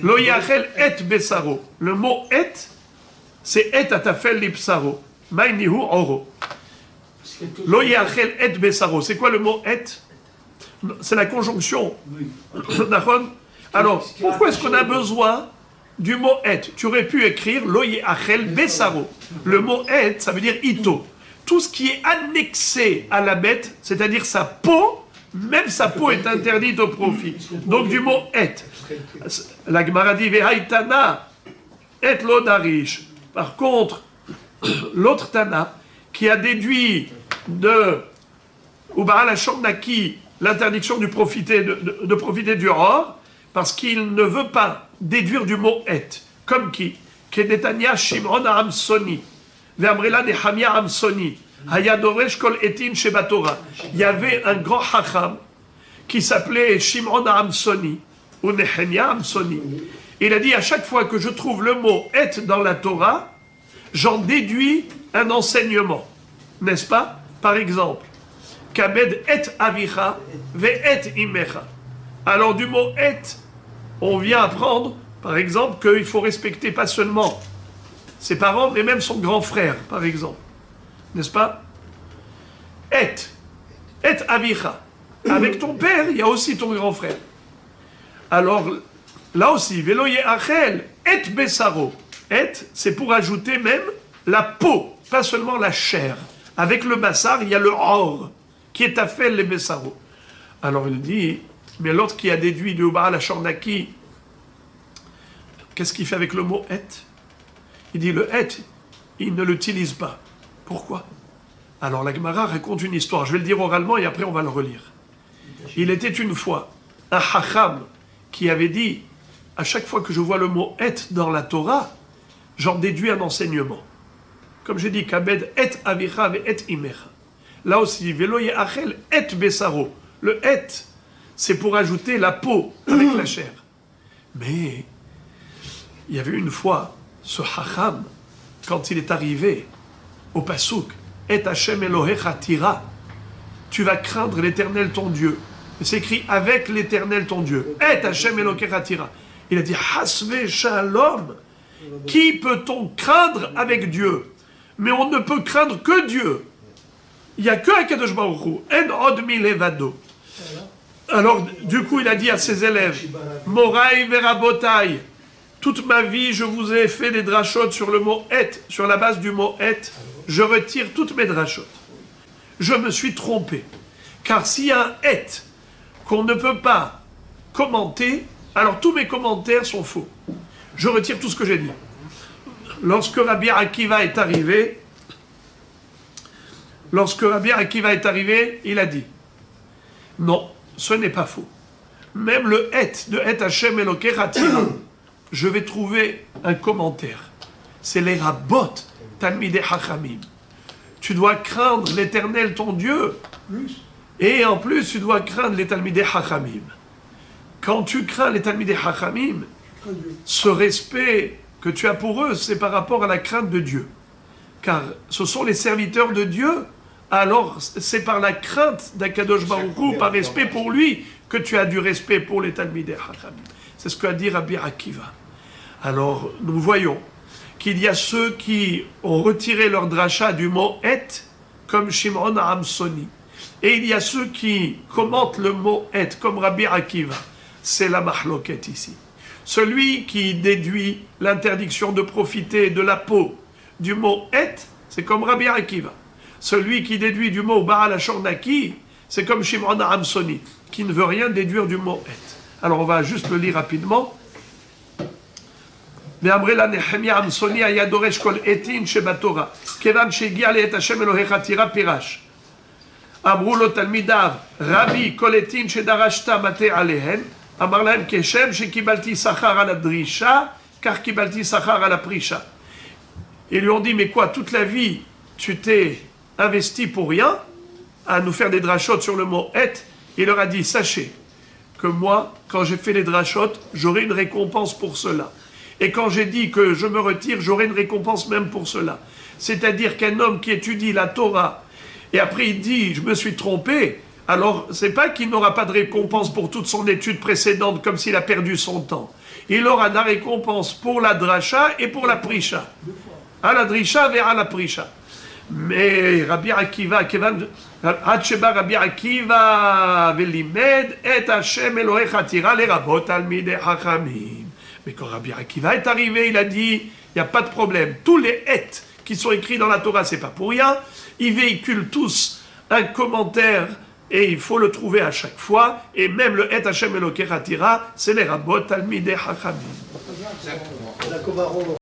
lo yachel et besaro. Le mot et, c'est et atafel lipsaro. Mainihu oro. Lo yachel et besaro. C'est quoi le mot et? C'est la conjonction. D'accord? Alors, pourquoi est-ce qu'on a besoin du mot et? Tu aurais pu écrire lo yachel besaro. Le mot et, ça veut dire ito. Tout ce qui est annexé à la bête, c'est-à-dire sa peau, même sa peau est interdite au profit. Donc du mot et. La Gemara dit Vehaïtana et l'odarish. Par contre, l'autre Tana, qui a déduit de Baal hashornaki l'interdiction de profiter du or, parce qu'il ne veut pas déduire du mot et. Comme qui? Kedetania Shimon Amsoni. Il y avait un grand hacham qui s'appelait Shimon Amsoni ou Nehemia Amsoni. Il a dit à chaque fois que je trouve le mot et dans la Torah, j'en déduis un enseignement. N'est-ce pas? Par exemple, Kabed et avicha ve et imecha. Alors du mot et, on vient apprendre, par exemple, qu'il faut respecter pas seulement ses parents, mais même son grand frère, par exemple. N'est-ce pas? Et avicha. Avec ton père, il y a aussi ton grand frère. Alors, là aussi, veloye achel, et besaro. Et, c'est pour ajouter même la peau, pas seulement la chair. Avec le bassar, il y a le or, qui est afel les besaro. Alors il dit, mais l'autre qui a déduit de Baal hashornaki, qu'est-ce qu'il fait avec le mot et? Il dit le et, il ne l'utilise pas. Pourquoi? Alors la Gemara raconte une histoire. Je vais le dire oralement et après on va le relire. Il était une fois un hacham qui avait dit, à chaque fois que je vois le mot et dans la Torah, j'en déduis un enseignement. Comme j'ai dit, kabed et avicha ve et imecha. Là aussi, veloye achel et besaro. Le et, c'est pour ajouter la peau avec la chair. Mais il y avait une fois ce hacham, quand il est arrivé au Passouk, et Hashem Elohecha tira, tu vas craindre l'Éternel ton Dieu. Et c'est écrit avec l'Éternel ton Dieu. Et Hashem Elohecha tira. Il a dit Hasve Shalom. Qui peut-on craindre avec Dieu? Mais on ne peut craindre que Dieu. Il n'y a que Akadosh Baruch Hu. En od mi levado. Alors, du coup, il a dit à ses élèves, Moraï verabotai, toute ma vie, je vous ai fait des drachot sur le mot et, sur la base du mot et, je retire toutes mes drachot. Je me suis trompé. Car s'il y a un et qu'on ne peut pas commenter, alors tous mes commentaires sont faux. Je retire tout ce que j'ai dit. Lorsque Rabbi Akiva est arrivé, il a dit, non, ce n'est pas faux. Même le et de et Hashem Eloker Hatira, je vais trouver un commentaire. C'est les rabot Talmidei Chachamim. Tu dois craindre l'Éternel ton Dieu. Et en plus, tu dois craindre les Talmidei Chachamim. Quand tu crains les Talmidei Chachamim, ce respect que tu as pour eux, c'est par rapport à la crainte de Dieu. Car ce sont les serviteurs de Dieu. Alors, c'est par la crainte d'Akadosh Baruch Hu, par respect pour lui, que tu as du respect pour les Talmidei Chachamim. C'est ce qu'a dit Rabbi Akiva. Alors, nous voyons qu'il y a ceux qui ont retiré leur dracha du mot « et », comme Shimon Hamsoni. Et il y a ceux qui commentent le mot « et », comme Rabbi Akiva. C'est la mahloket ici. Celui qui déduit l'interdiction de profiter de la peau du mot « et », c'est comme Rabbi Akiva. Celui qui déduit du mot « Baal HaShornaki », c'est comme Shimon Hamsoni, qui ne veut rien déduire du mot « et ». Alors on va juste le lire rapidement. ואמרי לה נחמיה המסוני היה דורש כל עתין שבתורה, כיוון שהגיע לעת השם אלוהיך תירא פירש. אמרו לו תלמידיו, רבי, כל עתין שדרשת מטה עליהן, אמר להם כשם שקיבלתי שכר על הדרישה, כך קיבלתי שכר על הפרישה. Ils lui ont dit, mais quoi, toute la vie, tu t'es investi pour rien, à nous faire des drachotes sur le mot et. Il leur a dit, sachez que moi, quand j'ai fait les drachotes, j'aurai une récompense pour cela. Et quand j'ai dit que je me retire, j'aurai une récompense même pour cela. C'est-à-dire qu'un homme qui étudie la Torah, et après il dit, je me suis trompé, alors c'est pas qu'il n'aura pas de récompense pour toute son étude précédente, comme s'il a perdu son temps. Il aura la récompense pour la dracha et pour la prisha. À la drisha vers la prisha. Mais Rabbi Akiva, עד שבא רבי עקיבא ולימד את השם אלוהיך תירא לרבות תלמידי חכמים. Mais quand Rabbi Akiva est arrivé, il a dit, il n'y a pas de problème. Tous les et qui sont écrits dans la Torah, c'est pas pour rien. Ils véhiculent tous un commentaire et il faut le trouver à chaque fois. Et même le et Hashem Eloker Hatira, c'est les rabot talmidei chachamim.